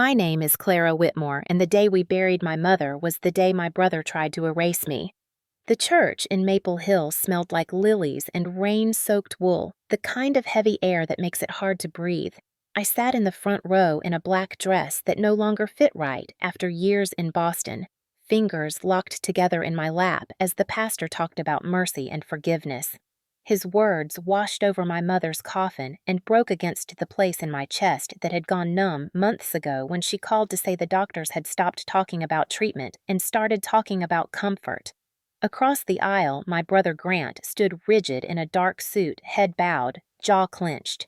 My name is Clara Whitmore, and the day we buried my mother was the day my brother tried to erase me. The church in Maple Hill smelled like lilies and rain-soaked wool, the kind of heavy air that makes it hard to breathe. I sat in the front row in a black dress that no longer fit right after years in Boston, fingers locked together in my lap as the pastor talked about mercy and forgiveness. His words washed over my mother's coffin and broke against the place in my chest that had gone numb months ago when she called to say the doctors had stopped talking about treatment and started talking about comfort. Across the aisle, my brother Grant stood rigid in a dark suit, head bowed, jaw clenched.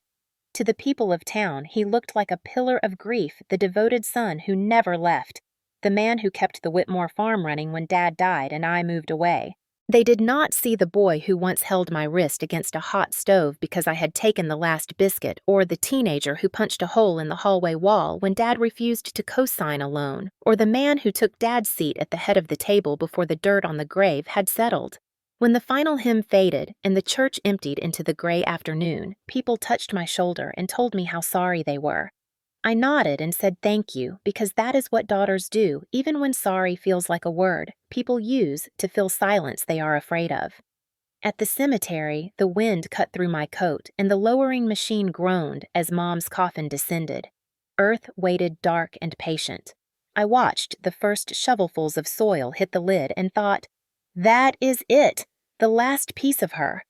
To the people of town, he looked like a pillar of grief, the devoted son who never left, the man who kept the Whitmore farm running when Dad died and I moved away. They did not see the boy who once held my wrist against a hot stove because I had taken the last biscuit, or the teenager who punched a hole in the hallway wall when Dad refused to co-sign a loan, or the man who took Dad's seat at the head of the table before the dirt on the grave had settled. When the final hymn faded and the church emptied into the gray afternoon, people touched my shoulder and told me how sorry they were. I nodded and said thank you because that is what daughters do, even when sorry feels like a word people use to fill silence they are afraid of. At the cemetery, the wind cut through my coat and the lowering machine groaned as Mom's coffin descended. Earth waited dark and patient. I watched the first shovelfuls of soil hit the lid and thought, that is it, the last piece of her.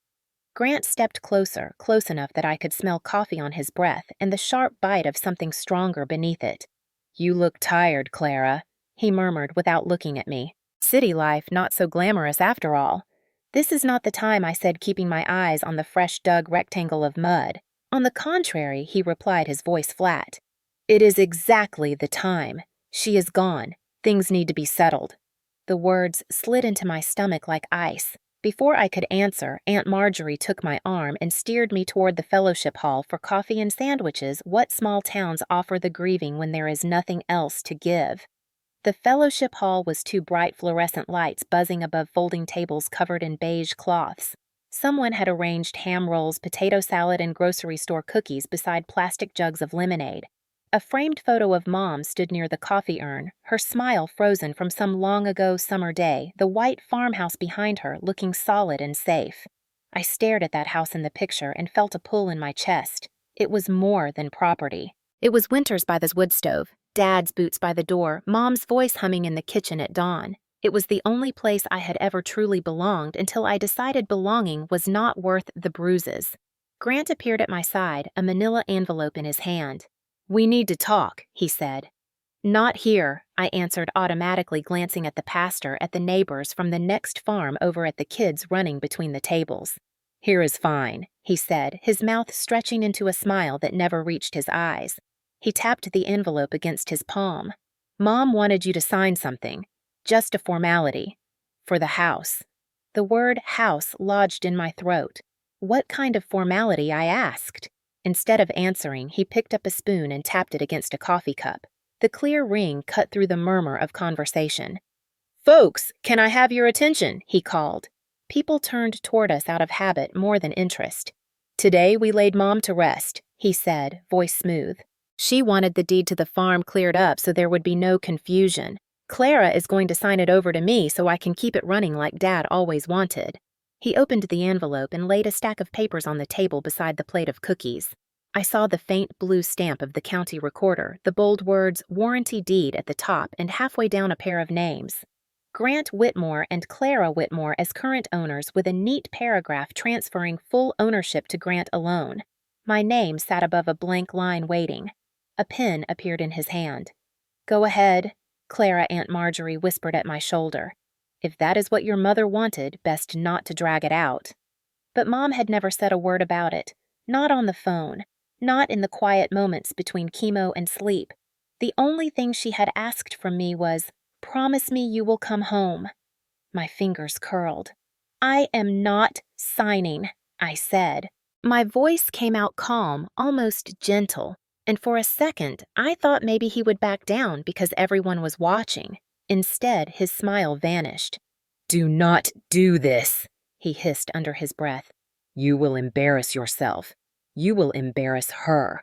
Grant stepped closer, close enough that I could smell coffee on his breath and the sharp bite of something stronger beneath it. "You look tired, Clara," he murmured without looking at me. "City life not so glamorous after all." "This is not the time," I said, keeping my eyes on the fresh-dug rectangle of mud. "On the contrary," he replied, his voice flat. "It is exactly the time. She is gone. Things need to be settled." The words slid into my stomach like ice. Before I could answer, Aunt Marjorie took my arm and steered me toward the fellowship hall for coffee and sandwiches. What small towns offer the grieving when there is nothing else to give? The fellowship hall was two bright fluorescent lights buzzing above folding tables covered in beige cloths. Someone had arranged ham rolls, potato salad, and grocery store cookies beside plastic jugs of lemonade. A framed photo of Mom stood near the coffee urn, her smile frozen from some long-ago summer day, the white farmhouse behind her looking solid and safe. I stared at that house in the picture and felt a pull in my chest. It was more than property. It was Winters by the wood stove, Dad's boots by the door, Mom's voice humming in the kitchen at dawn. It was the only place I had ever truly belonged until I decided belonging was not worth the bruises. Grant appeared at my side, a manila envelope in his hand. "We need to talk," he said. "Not here," I answered automatically, glancing at the pastor, at the neighbors from the next farm over at the kids running between the tables. "Here is fine," he said, his mouth stretching into a smile that never reached his eyes. He tapped the envelope against his palm. "Mom wanted you to sign something. Just a formality. For the house." The word house lodged in my throat. What kind of formality, I asked. Instead of answering, he picked up a spoon and tapped it against a coffee cup. The clear ring cut through the murmur of conversation. "Folks, can I have your attention?" he called. People turned toward us out of habit more than interest. "Today we laid Mom to rest," he said, voice smooth. "She wanted the deed to the farm cleared up so there would be no confusion. Clara is going to sign it over to me so I can keep it running like Dad always wanted." He opened the envelope and laid a stack of papers on the table beside the plate of cookies. I saw the faint blue stamp of the county recorder, the bold words "warranty deed" at the top, and halfway down a pair of names. Grant Whitmore and Clara Whitmore as current owners, with a neat paragraph transferring full ownership to Grant alone. My name sat above a blank line waiting. A pen appeared in his hand. "Go ahead," Clara Aunt Marjorie whispered at my shoulder. "If that is what your mother wanted, best not to drag it out." But Mom had never said a word about it. Not on the phone. Not in the quiet moments between chemo and sleep. The only thing she had asked from me was, "Promise me you will come home." My fingers curled. "I am not signing," I said. My voice came out calm, almost gentle, and for a second I thought maybe he would back down because everyone was watching. Instead, his smile vanished. "Do not do this," he hissed under his breath. "You will embarrass yourself. You will embarrass her."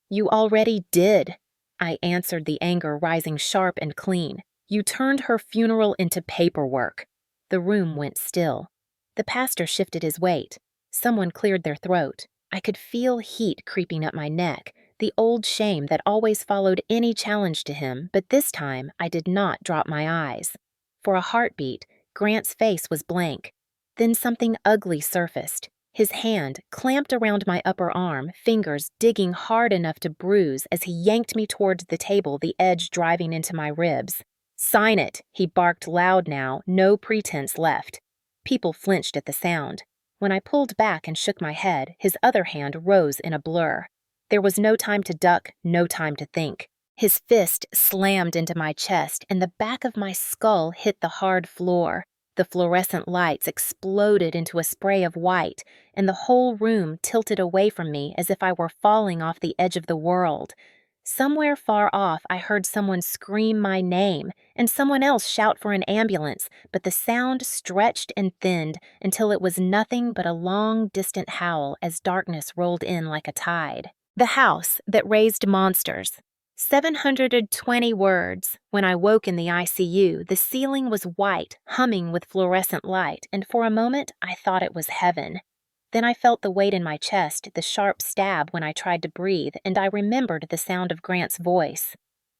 "You already did." I answered, the anger rising sharp and clean. "You turned her funeral into paperwork." The room went still. The pastor shifted his weight. Someone cleared their throat. I could feel heat creeping up my neck, the old shame that always followed any challenge to him, but this time I did not drop my eyes. For a heartbeat, Grant's face was blank. Then something ugly surfaced. His hand clamped around my upper arm, fingers digging hard enough to bruise as he yanked me towards the table, the edge driving into my ribs. "Sign it," he barked loud now, no pretense left. People flinched at the sound. When I pulled back and shook my head, his other hand rose in a blur. There was no time to duck, no time to think. His fist slammed into my chest, and the back of my skull hit the hard floor. The fluorescent lights exploded into a spray of white, and the whole room tilted away from me as if I were falling off the edge of the world. Somewhere far off, I heard someone scream my name, and someone else shout for an ambulance, but the sound stretched and thinned until it was nothing but a long, distant howl as darkness rolled in like a tide. The house that raised monsters. 720 words. When I woke in the ICU, the ceiling was white, humming with fluorescent light, and for a moment I thought it was heaven. Then I felt the weight in my chest, the sharp stab when I tried to breathe, and I remembered the sound of Grant's voice.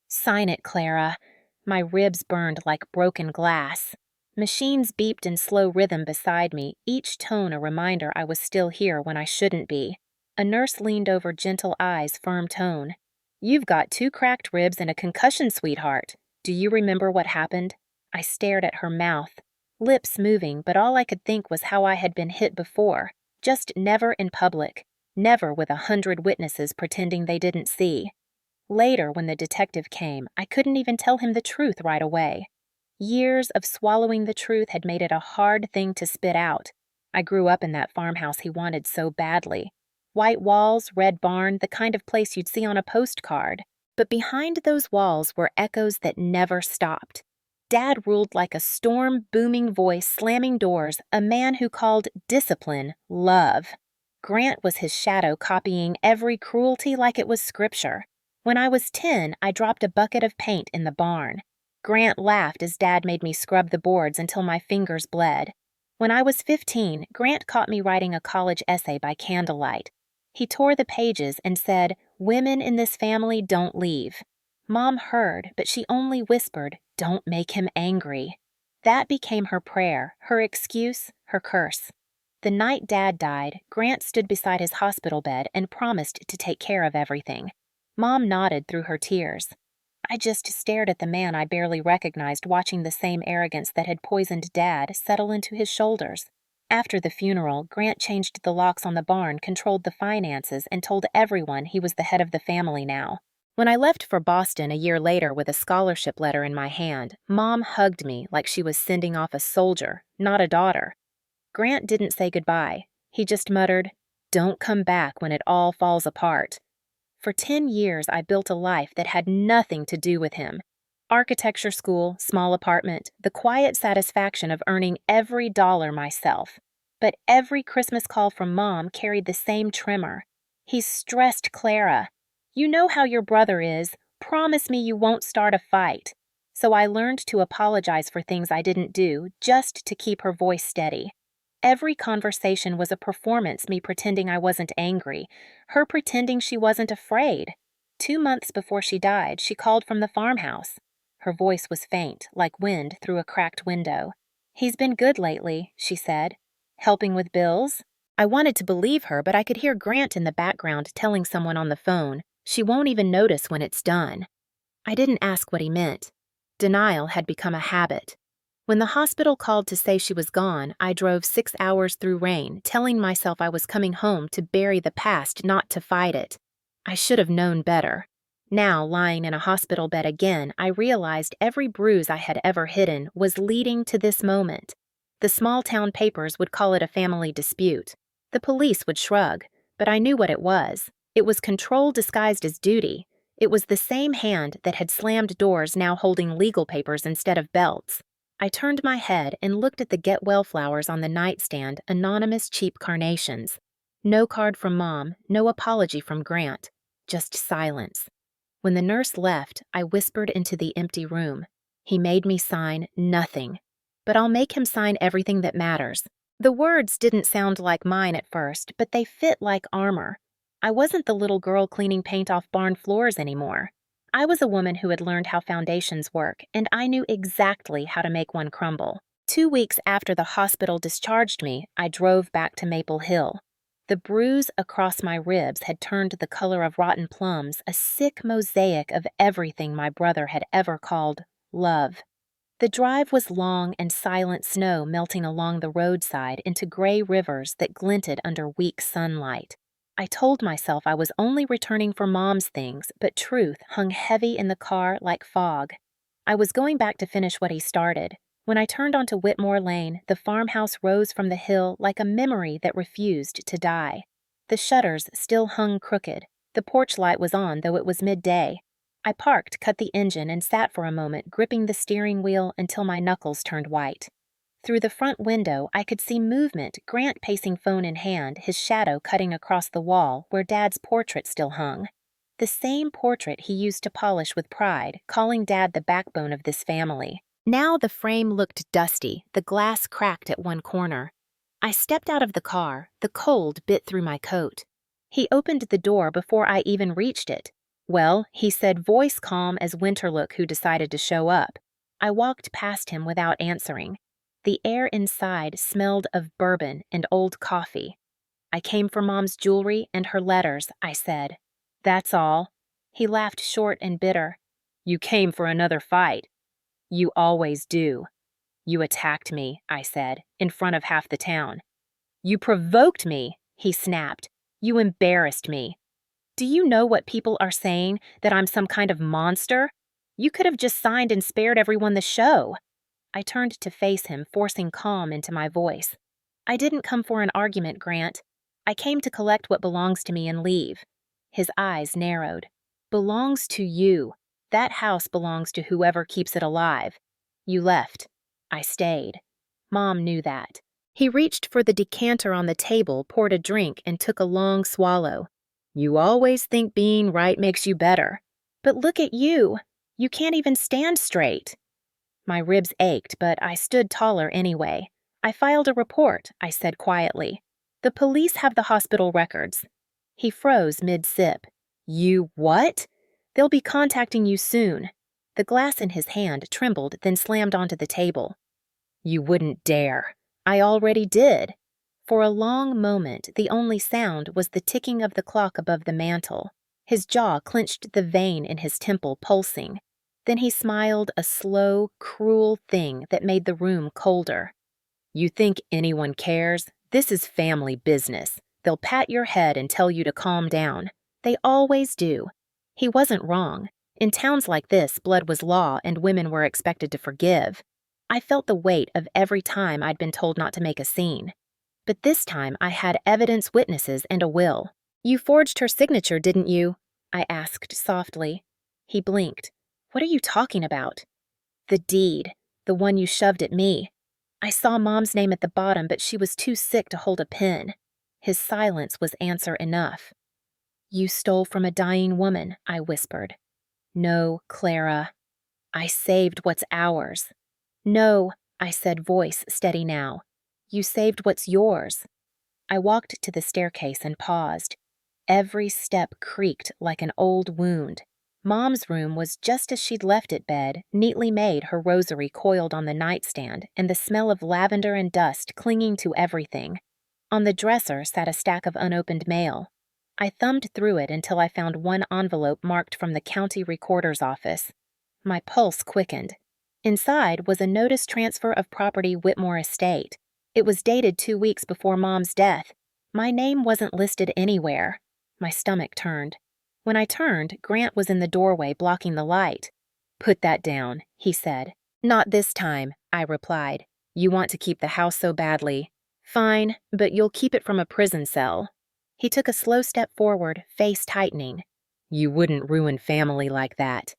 "Sign it, Clara." My ribs burned like broken glass. Machines beeped in slow rhythm beside me, each tone a reminder I was still here when I shouldn't be. A nurse leaned over, gentle eyes, firm tone. "You've got 2 cracked ribs and a concussion, sweetheart. Do you remember what happened?" I stared at her mouth, lips moving, but all I could think was how I had been hit before. Just never in public, never with 100 witnesses pretending they didn't see. Later, when the detective came, I couldn't even tell him the truth right away. Years of swallowing the truth had made it a hard thing to spit out. I grew up in that farmhouse he wanted so badly. White walls, red barn, the kind of place you'd see on a postcard. But behind those walls were echoes that never stopped. Dad ruled like a storm, booming voice slamming doors, a man who called discipline love. Grant was his shadow, copying every cruelty like it was scripture. When I was 10, I dropped a bucket of paint in the barn. Grant laughed as Dad made me scrub the boards until my fingers bled. When I was 15, Grant caught me writing a college essay by candlelight. He tore the pages and said, "Women in this family don't leave." Mom heard, but she only whispered, "Don't make him angry." That became her prayer, her excuse, her curse. The night Dad died, Grant stood beside his hospital bed and promised to take care of everything. Mom nodded through her tears. I just stared at the man I barely recognized, watching the same arrogance that had poisoned Dad settle into his shoulders. After the funeral, Grant changed the locks on the barn, controlled the finances, and told everyone he was the head of the family now. When I left for Boston a year later with a scholarship letter in my hand, Mom hugged me like she was sending off a soldier, not a daughter. Grant didn't say goodbye. He just muttered, "Don't come back when it all falls apart." For 10 years, I built a life that had nothing to do with him. Architecture school, small apartment, the quiet satisfaction of earning every dollar myself. But every Christmas call from Mom carried the same tremor. "He's stressed, Clara. You know how your brother is. Promise me you won't start a fight." So I learned to apologize for things I didn't do, just to keep her voice steady. Every conversation was a performance, me pretending I wasn't angry, her pretending she wasn't afraid. 2 months before she died, she called from the farmhouse. Her voice was faint, like wind through a cracked window. "He's been good lately," she said. "Helping with bills?" I wanted to believe her, but I could hear Grant in the background telling someone on the phone, "She won't even notice when it's done." I didn't ask what he meant. Denial had become a habit. When the hospital called to say she was gone, I drove 6 hours through rain, telling myself I was coming home to bury the past, not to fight it. I should have known better. Now, lying in a hospital bed again, I realized every bruise I had ever hidden was leading to this moment. The small-town papers would call it a family dispute. The police would shrug, but I knew what it was. It was control disguised as duty. It was the same hand that had slammed doors now holding legal papers instead of belts. I turned my head and looked at the get well flowers on the nightstand, anonymous cheap carnations. No card from Mom, no apology from Grant, just silence. When the nurse left, I whispered into the empty room. He made me sign nothing, but I'll make him sign everything that matters. The words didn't sound like mine at first, but they fit like armor. I wasn't the little girl cleaning paint off barn floors anymore. I was a woman who had learned how foundations work, and I knew exactly how to make one crumble. 2 weeks after the hospital discharged me, I drove back to Maple Hill. The bruise across my ribs had turned the color of rotten plums, a sick mosaic of everything my brother had ever called love. The drive was long and silent snow melting along the roadside into gray rivers that glinted under weak sunlight. I told myself I was only returning for Mom's things, but truth hung heavy in the car like fog. I was going back to finish what he started. When I turned onto Whitmore Lane, the farmhouse rose from the hill like a memory that refused to die. The shutters still hung crooked. The porch light was on, though it was midday. I parked, cut the engine, and sat for a moment, gripping the steering wheel until my knuckles turned white. Through the front window, I could see movement, Grant pacing phone in hand, his shadow cutting across the wall where Dad's portrait still hung. The same portrait he used to polish with pride, calling Dad the backbone of this family. Now the frame looked dusty, the glass cracked at one corner. I stepped out of the car, the cold bit through my coat. He opened the door before I even reached it. Well, he said, voice calm as Winterlook who decided to show up. I walked past him without answering. The air inside smelled of bourbon and old coffee. I came for Mom's jewelry and her letters, I said. That's all. He laughed short and bitter. You came for another fight. You always do. You attacked me, I said, in front of half the town. You provoked me, he snapped. You embarrassed me. Do you know what people are saying, that I'm some kind of monster? You could have just signed and spared everyone the show. I turned to face him, forcing calm into my voice. I didn't come for an argument, Grant. I came to collect what belongs to me and leave. His eyes narrowed. Belongs to you. That house belongs to whoever keeps it alive. You left. I stayed. Mom knew that. He reached for the decanter on the table, poured a drink, and took a long swallow. You always think being right makes you better. But look at you. You can't even stand straight. My ribs ached, but I stood taller anyway. I filed a report, I said quietly. The police have the hospital records. He froze mid-sip. You what? They'll be contacting you soon. The glass in his hand trembled, then slammed onto the table. You wouldn't dare. I already did. For a long moment, the only sound was the ticking of the clock above the mantel. His jaw clenched, the vein in his temple pulsing. Then he smiled, a slow, cruel thing that made the room colder. You think anyone cares? This is family business. They'll pat your head and tell you to calm down. They always do. He wasn't wrong. In towns like this, blood was law and women were expected to forgive. I felt the weight of every time I'd been told not to make a scene. But this time I had evidence, witnesses, and a will. You forged her signature, didn't you? I asked softly. He blinked. What are you talking about? The deed, the one you shoved at me. I saw Mom's name at the bottom, but she was too sick to hold a pen. His silence was answer enough. You stole from a dying woman, I whispered. No, Clara. I saved what's ours. No, I said, voice steady now. You saved what's yours. I walked to the staircase and paused. Every step creaked like an old wound. Mom's room was just as she'd left it, bed, neatly made, her rosary coiled on the nightstand, and the smell of lavender and dust clinging to everything. On the dresser sat a stack of unopened mail. I thumbed through it until I found one envelope marked from the county recorder's office. My pulse quickened. Inside was a notice transfer of property Whitmore Estate. It was dated 2 weeks before Mom's death. My name wasn't listed anywhere. My stomach turned. When I turned, Grant was in the doorway blocking the light. Put that down, he said. Not this time, I replied. You want to keep the house so badly. Fine, but you'll keep it from a prison cell. He took a slow step forward, face tightening. You wouldn't ruin family like that.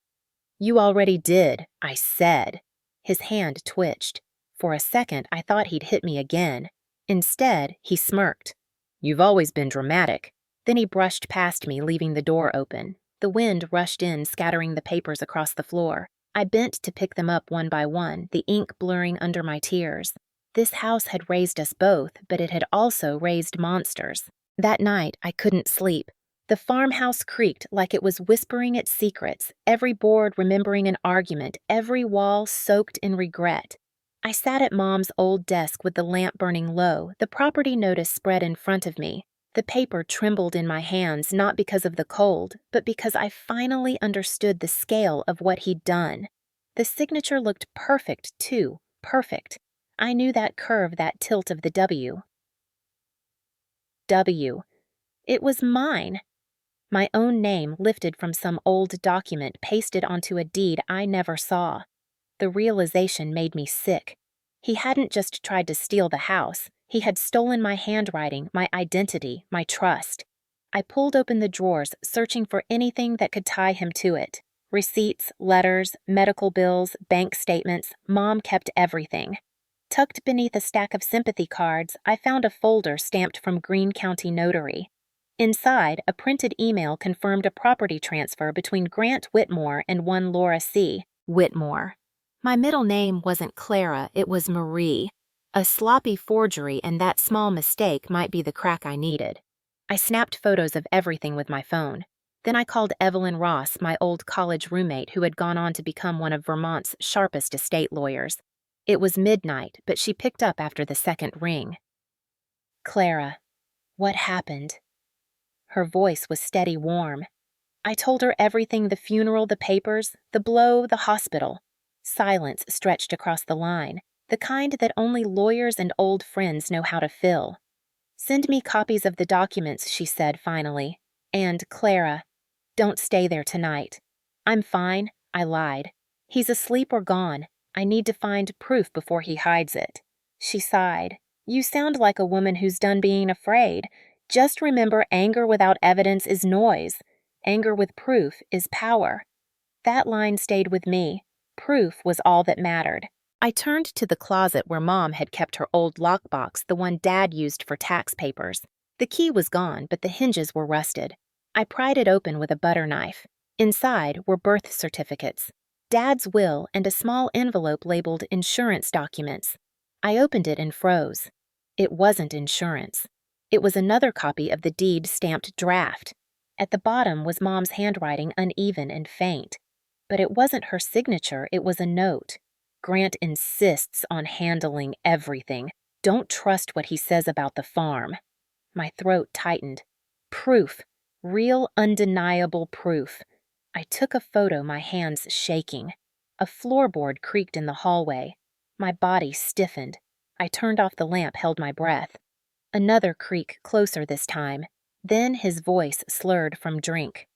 You already did, I said. His hand twitched. For a second, I thought he'd hit me again. Instead, he smirked. You've always been dramatic. Then he brushed past me, leaving the door open. The wind rushed in, scattering the papers across the floor. I bent to pick them up one by one, the ink blurring under my tears. This house had raised us both, but it had also raised monsters. That night, I couldn't sleep. The farmhouse creaked like it was whispering its secrets, every board remembering an argument, every wall soaked in regret. I sat at Mom's old desk with the lamp burning low, the property notice spread in front of me. The paper trembled in my hands, not because of the cold, but because I finally understood the scale of what he'd done. The signature looked perfect, too. Perfect. I knew that curve, that tilt of the W. W. It was mine. My own name lifted from some old document pasted onto a deed I never saw. The realization made me sick. He hadn't just tried to steal the house. He had stolen my handwriting, my identity, my trust. I pulled open the drawers, searching for anything that could tie him to it. Receipts, letters, medical bills, bank statements. Mom kept everything. Tucked beneath a stack of sympathy cards, I found a folder stamped from Greene County Notary. Inside, a printed email confirmed a property transfer between Grant Whitmore and one Laura C. Whitmore. My middle name wasn't Clara, it was Marie. A sloppy forgery, and that small mistake might be the crack I needed. I snapped photos of everything with my phone. Then I called Evelyn Ross, my old college roommate who had gone on to become one of Vermont's sharpest estate lawyers. It was midnight, but she picked up after the second ring. Clara, what happened? Her voice was steady, warm. I told her everything: the funeral, the papers, the blow, the hospital. Silence stretched across the line, the kind that only lawyers and old friends know how to fill. Send me copies of the documents, she said finally. And, Clara, don't stay there tonight. I'm fine, I lied. He's asleep or gone. I need to find proof before he hides it. She sighed. You sound like a woman who's done being afraid. Just remember, anger without evidence is noise. Anger with proof is power. That line stayed with me. Proof was all that mattered. I turned to the closet where Mom had kept her old lockbox, the one Dad used for tax papers. The key was gone, but the hinges were rusted. I pried it open with a butter knife. Inside were birth certificates, Dad's will, and a small envelope labeled insurance documents. I opened it and froze. It wasn't insurance. It was another copy of the deed stamped draft. At the bottom was Mom's handwriting, uneven and faint. But it wasn't her signature, it was a note. Grant insists on handling everything. Don't trust what he says about the farm. My throat tightened. Proof. Real, undeniable proof. I took a photo, my hands shaking. A floorboard creaked in the hallway. My body stiffened. I turned off the lamp, held my breath. Another creak, closer this time. Then his voice slurred from drink.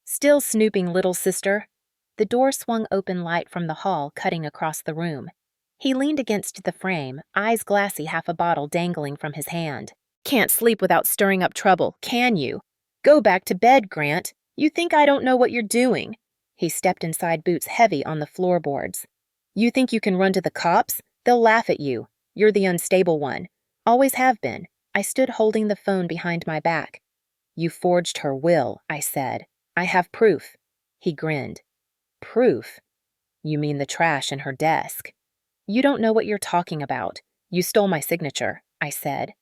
Still snooping, little sister? The door swung open, light from the hall cutting across the room. He leaned against the frame, eyes glassy, half a bottle dangling from his hand. Can't sleep without stirring up trouble, can you? Go back to bed, Grant. You think I don't know what you're doing? He stepped inside, boots heavy on the floorboards. You think you can run to the cops? They'll laugh at you. You're the unstable one. Always have been. I stood holding the phone behind my back. You forged her will, I said. I have proof. He grinned. Proof? You mean the trash in her desk. You don't know what you're talking about. You stole my signature, I said.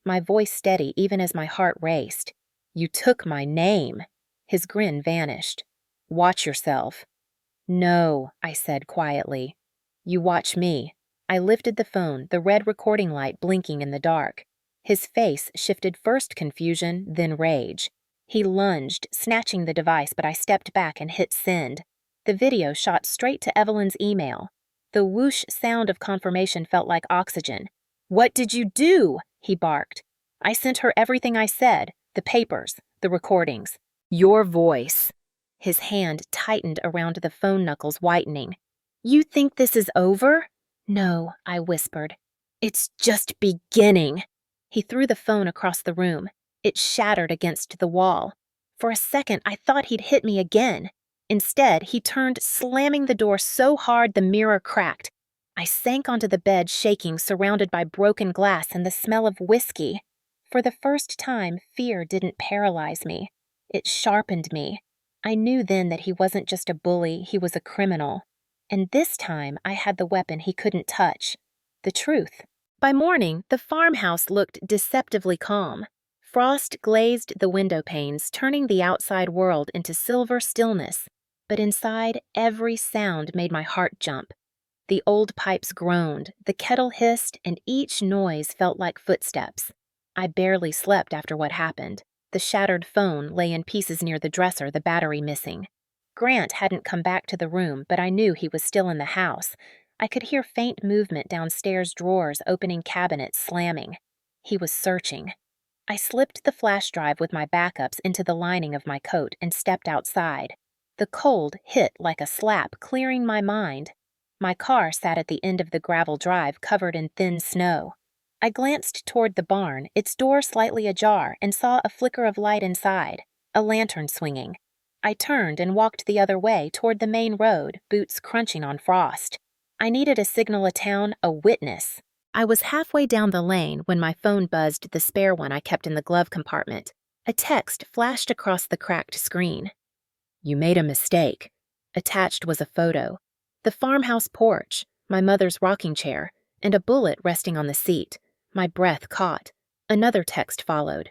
My voice steady even as my heart raced. You took my name. His grin vanished. Watch yourself. No, I said quietly. You watch me. I lifted the phone, the red recording light blinking in the dark. His face shifted, first confusion, then rage. He lunged, snatching the device, but I stepped back and hit send. The video shot straight to Evelyn's email. The whoosh sound of confirmation felt like oxygen. What did you do? He barked. I sent her everything I said, the papers, the recordings. Your voice. His hand tightened around the phone knuckles, whitening. You think this is over? No, I whispered. It's just beginning. He threw the phone across the room. It shattered against the wall. For a second, I thought he'd hit me again. Instead, he turned, slamming the door so hard the mirror cracked. I sank onto the bed, shaking, surrounded by broken glass and the smell of whiskey. For the first time, fear didn't paralyze me. It sharpened me. I knew then that he wasn't just a bully, he was a criminal. And this time I had the weapon he couldn't touch: the truth. By morning, the farmhouse looked deceptively calm. Frost glazed the window panes, turning the outside world into silver stillness. But inside, every sound made my heart jump. The old pipes groaned, the kettle hissed, and each noise felt like footsteps. I barely slept after what happened. The shattered phone lay in pieces near the dresser, the battery missing. Grant hadn't come back to the room, but I knew he was still in the house. I could hear faint movement downstairs, drawers opening, cabinets slamming. He was searching. I slipped the flash drive with my backups into the lining of my coat and stepped outside. The cold hit like a slap, clearing my mind. My car sat at the end of the gravel drive covered in thin snow. I glanced toward the barn, its door slightly ajar, and saw a flicker of light inside, a lantern swinging. I turned and walked the other way toward the main road, boots crunching on frost. I needed a signal a town, a witness. I was halfway down the lane when my phone buzzed, the spare one I kept in the glove compartment. A text flashed across the cracked screen. "You made a mistake." Attached was a photo. The farmhouse porch, my mother's rocking chair, and a bullet resting on the seat. My breath caught. Another text followed.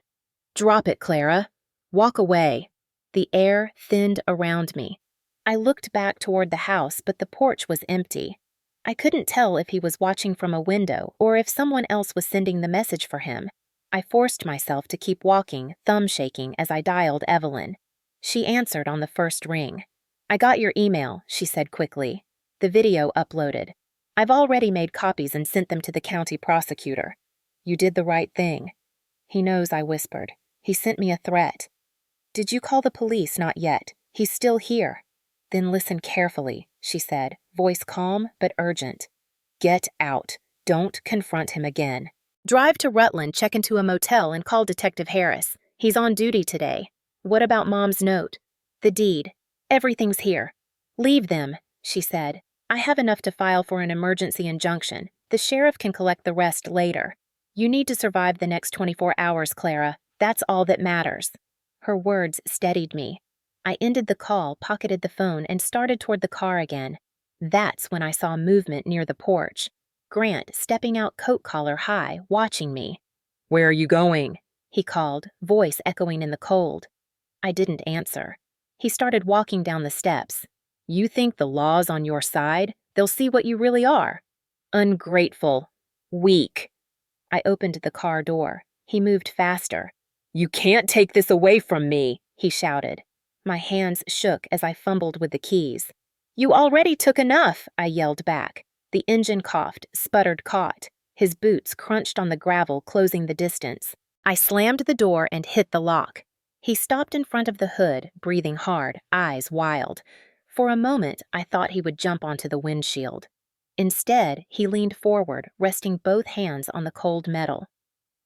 "Drop it, Clara. Walk away." The air thinned around me. I looked back toward the house, but the porch was empty. I couldn't tell if he was watching from a window or if someone else was sending the message for him. I forced myself to keep walking, thumb shaking, as I dialed Evelyn. She answered on the first ring. "I got your email," she said quickly. "The video uploaded. I've already made copies and sent them to the county prosecutor. You did the right thing." "He knows," I whispered. "He sent me a threat." "Did you call the police?" "Not yet. He's still here." "Then listen carefully," she said, voice calm but urgent. "Get out. Don't confront him again. Drive to Rutland, check into a motel, and call Detective Harris. He's on duty today. What about Mom's note?" "The deed. Everything's here." "Leave them," she said. "I have enough to file for an emergency injunction. The sheriff can collect the rest later. You need to survive the next 24 hours, Clara. That's all that matters." Her words steadied me. I ended the call, pocketed the phone, and started toward the car again. That's when I saw movement near the porch. Grant stepping out, coat collar high, watching me. "Where are you going?" he called, voice echoing in the cold. I didn't answer. He started walking down the steps. "You think the law's on your side? They'll see what you really are. Ungrateful. Weak." I opened the car door. He moved faster. "You can't take this away from me," he shouted. My hands shook as I fumbled with the keys. "You already took enough," I yelled back. The engine coughed, sputtered, caught. His boots crunched on the gravel, closing the distance. I slammed the door and hit the lock. He stopped in front of the hood, breathing hard, eyes wild. For a moment, I thought he would jump onto the windshield. Instead, he leaned forward, resting both hands on the cold metal.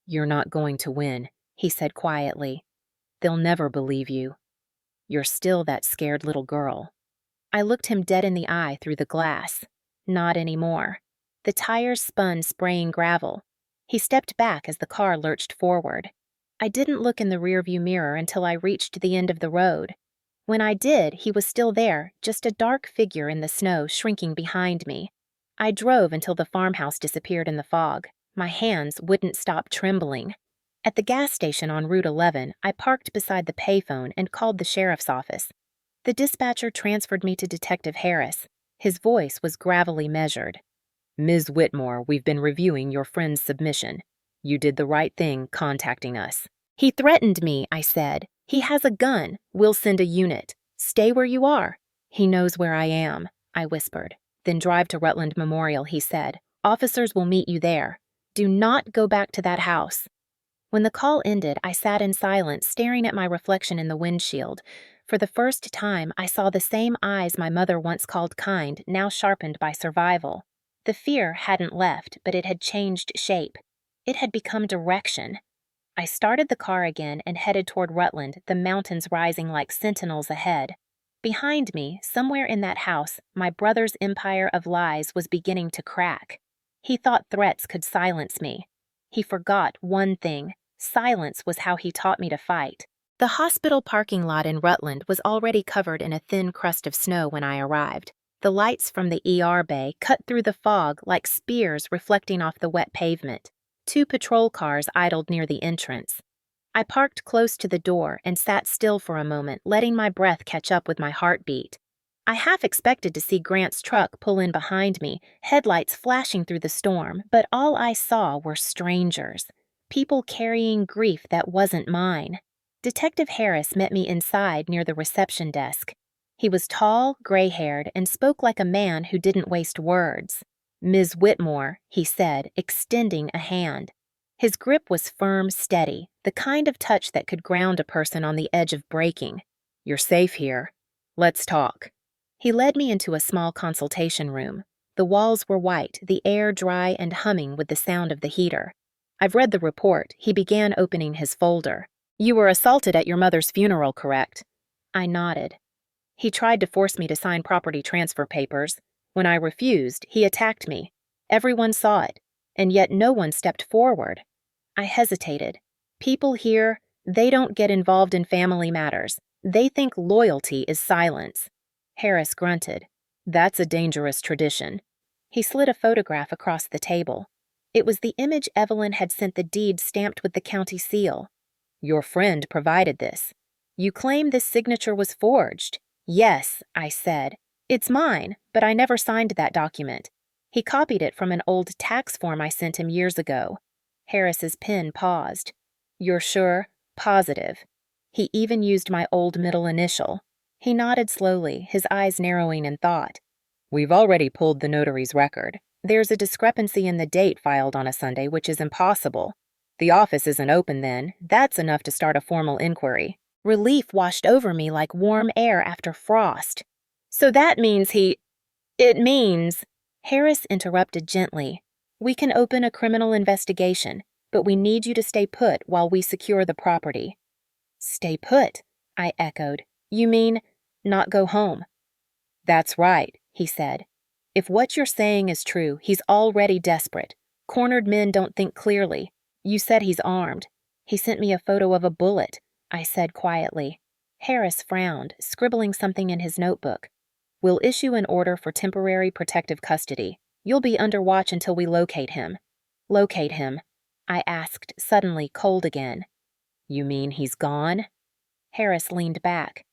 "You're not going to win," he said quietly. "They'll never believe you. You're still that scared little girl." I looked him dead in the eye through the glass. Not anymore. The tires spun, spraying gravel. He stepped back as the car lurched forward. I didn't look in the rearview mirror until I reached the end of the road. When I did, he was still there, just a dark figure in the snow shrinking behind me. I drove until the farmhouse disappeared in the fog. My hands wouldn't stop trembling. At the gas station on Route 11, I parked beside the payphone and called the sheriff's office. The dispatcher transferred me to Detective Harris. His voice was gravelly measured. "Ms. Whitmore, we've been reviewing your friend's submission. You did the right thing contacting us." "He threatened me," I said. "He has a gun. We'll send a unit. Stay where you are." "He knows where I am," I whispered. "Then drive to Rutland Memorial," he said. "Officers will meet you there. Do not go back to that house." When the call ended, I sat in silence, staring at my reflection in the windshield. For the first time, I saw the same eyes my mother once called kind, now sharpened by survival. The fear hadn't left, but it had changed shape. It had become direction. I started the car again and headed toward Rutland, the mountains rising like sentinels ahead. Behind me, somewhere in that house, my brother's empire of lies was beginning to crack. He thought threats could silence me. He forgot one thing. Silence was how he taught me to fight. The hospital parking lot in Rutland was already covered in a thin crust of snow when I arrived. The lights from the ER bay cut through the fog like spears reflecting off the wet pavement. 2 patrol cars idled near the entrance. I parked close to the door and sat still for a moment, letting my breath catch up with my heartbeat. I half expected to see Grant's truck pull in behind me, headlights flashing through the storm, but all I saw were strangers. People carrying grief that wasn't mine. Detective Harris met me inside near the reception desk. He was tall, gray-haired, and spoke like a man who didn't waste words. "Ms. Whitmore," he said, extending a hand. His grip was firm, steady, the kind of touch that could ground a person on the edge of breaking. "You're safe here. Let's talk." He led me into a small consultation room. The walls were white, the air dry and humming with the sound of the heater. "I've read the report," he began, opening his folder. "You were assaulted at your mother's funeral, correct?" I nodded. "He tried to force me to sign property transfer papers. When I refused, he attacked me. Everyone saw it, and yet no one stepped forward." I hesitated. "People here, they don't get involved in family matters. They think loyalty is silence." Harris grunted. "That's a dangerous tradition." He slid a photograph across the table. It was the image Evelyn had sent the deed stamped with the county seal. "Your friend provided this. You claim this signature was forged." "Yes," I said. "It's mine, but I never signed that document. He copied it from an old tax form I sent him years ago." Harris's pen paused. "You're sure?" "Positive. He even used my old middle initial." He nodded slowly, his eyes narrowing in thought. "We've already pulled the notary's record. There's a discrepancy in the date filed on a Sunday, which is impossible. The office isn't open then. That's enough to start a formal inquiry." Relief washed over me like warm air after frost. "So that means It means—" Harris interrupted gently. "We can open a criminal investigation, but we need you to stay put while we secure the property." "Stay put," I echoed. "You mean not go home?" "That's right," he said. "If what you're saying is true, he's already desperate. Cornered men don't think clearly. You said he's armed. He sent me a photo of a bullet," I said quietly. Harris frowned, scribbling something in his notebook. "We'll issue an order for temporary protective custody. You'll be under watch until we locate him." "Locate him?" I asked, suddenly cold again. "You mean he's gone?" Harris leaned back.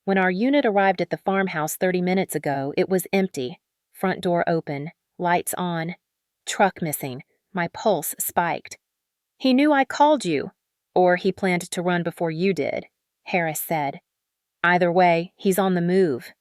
"When our unit arrived at the farmhouse 30 minutes ago, it was empty. Front door open, lights on. Truck missing." My pulse spiked. "He knew I called you. Or he planned to run before you did," Harris said. "Either way, he's on the move."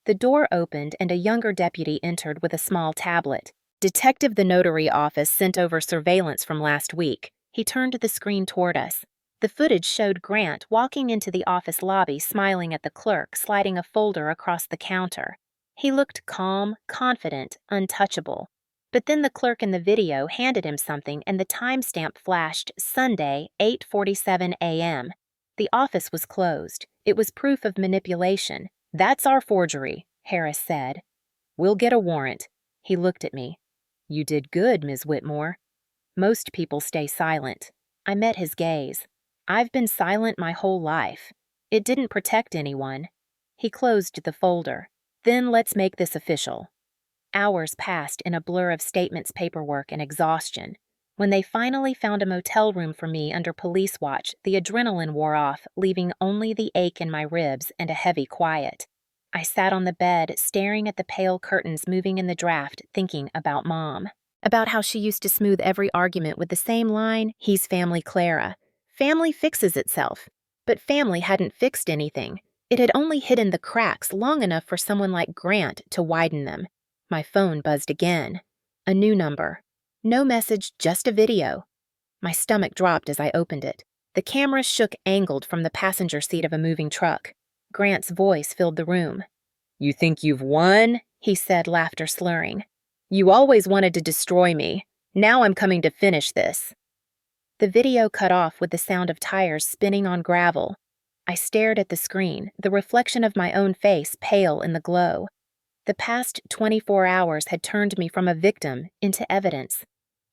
The door opened and a younger deputy entered with a small tablet. "Detective, the notary office sent over surveillance from last week." He turned the screen toward us. The footage showed Grant walking into the office lobby, smiling at the clerk, sliding a folder across the counter. He looked calm, confident, untouchable. But then the clerk in the video handed him something and the timestamp flashed Sunday, 8:47 a.m. The office was closed. It was proof of manipulation. "That's our forgery," Harris said. "We'll get a warrant." He looked at me. "You did good, Ms. Whitmore." "Most people stay silent." I met his gaze. "I've been silent my whole life. It didn't protect anyone." He closed the folder. "Then let's make this official." Hours passed in a blur of statements, paperwork, and exhaustion. When they finally found a motel room for me under police watch, the adrenaline wore off, leaving only the ache in my ribs and a heavy quiet. I sat on the bed, staring at the pale curtains moving in the draft, thinking about Mom. About how she used to smooth every argument with the same line, "He's family Clara. Family fixes itself." But family hadn't fixed anything. It had only hidden the cracks long enough for someone like Grant to widen them. My phone buzzed again. A new number. No message, just a video. My stomach dropped as I opened it. The camera shook angled from the passenger seat of a moving truck. Grant's voice filled the room. "You think you've won?" he said, laughter slurring. "You always wanted to destroy me. Now I'm coming to finish this." The video cut off with the sound of tires spinning on gravel. I stared at the screen, the reflection of my own face pale in the glow. The past 24 hours had turned me from a victim into evidence.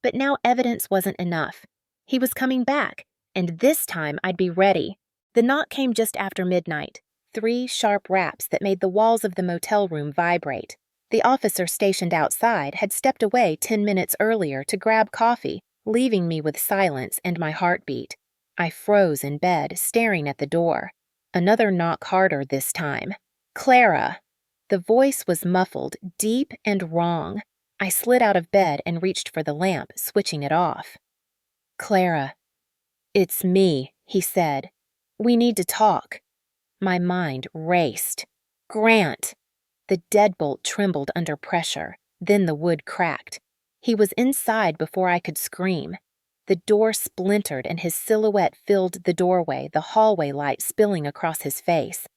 But now evidence wasn't enough. He was coming back, and this time I'd be ready. The knock came just after midnight, 3 sharp raps that made the walls of the motel room vibrate. The officer stationed outside had stepped away 10 minutes earlier to grab coffee, leaving me with silence and my heartbeat. I froze in bed, staring at the door. Another knock harder this time. "Clara!" The voice was muffled, deep and wrong. I slid out of bed and reached for the lamp, switching it off. "Clara." "It's me," he said. "We need to talk." My mind raced. Grant! The deadbolt trembled under pressure, then the wood cracked. He was inside before I could scream. The door splintered and his silhouette filled the doorway, the hallway light spilling across his face.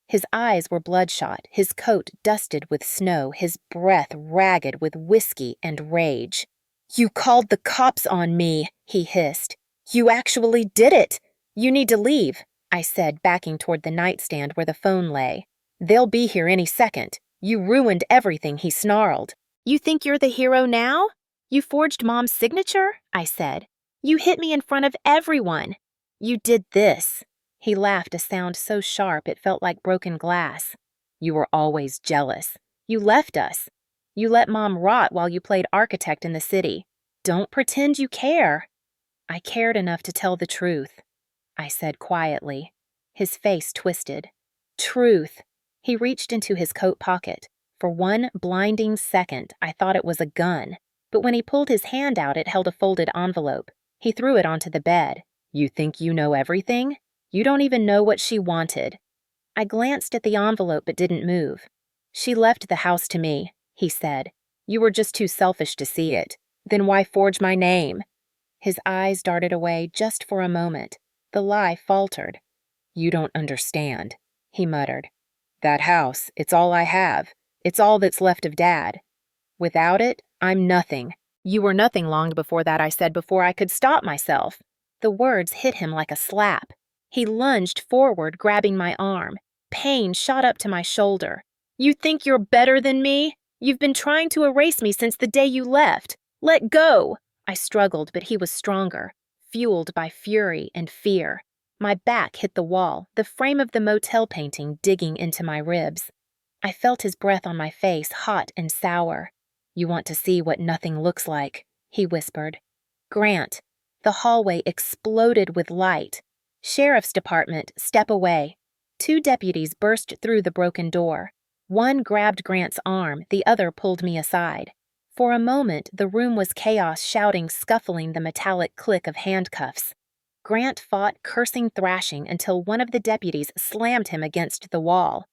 His eyes were bloodshot, his coat dusted with snow, his breath ragged with whiskey and rage. "You called the cops on me," he hissed. "You actually did it! You need to leave," I said, backing toward the nightstand where the phone lay. "They'll be here any second. You ruined everything," he snarled. "You think you're the hero now? You forged Mom's signature?" I said. "You hit me in front of everyone. You did this." He laughed, a sound so sharp it felt like broken glass. "You were always jealous. You left us. You let Mom rot while you played architect in the city. Don't pretend you care." "I cared enough to tell the truth," I said quietly. His face twisted. "Truth." He reached into his coat pocket. For one blinding second, I thought it was a gun. But when he pulled his hand out, it held a folded envelope. He threw it onto the bed. "You think you know everything? You don't even know what she wanted." I glanced at the envelope but didn't move. "She left the house to me," he said. "You were just too selfish to see it. Then why forge my name?" His eyes darted away just for a moment. The lie faltered. "You don't understand," he muttered. "That house, it's all I have. It's all that's left of Dad. Without it, I'm nothing." "You were nothing long before that," I said before I could stop myself. The words hit him like a slap. He lunged forward, grabbing my arm. Pain shot up to my shoulder. "You think you're better than me? You've been trying to erase me since the day you left. Let go!" I struggled, but he was stronger, fueled by fury and fear. My back hit the wall, the frame of the motel painting digging into my ribs. I felt his breath on my face, hot and sour. "You want to see what nothing looks like," he whispered. "Grant." The hallway exploded with light. "Sheriff's Department, step away." 2 deputies burst through the broken door. One grabbed Grant's arm, the other pulled me aside. For a moment, the room was chaos, shouting, scuffling, the metallic click of handcuffs. Grant fought, cursing, thrashing, until one of the deputies slammed him against the wall.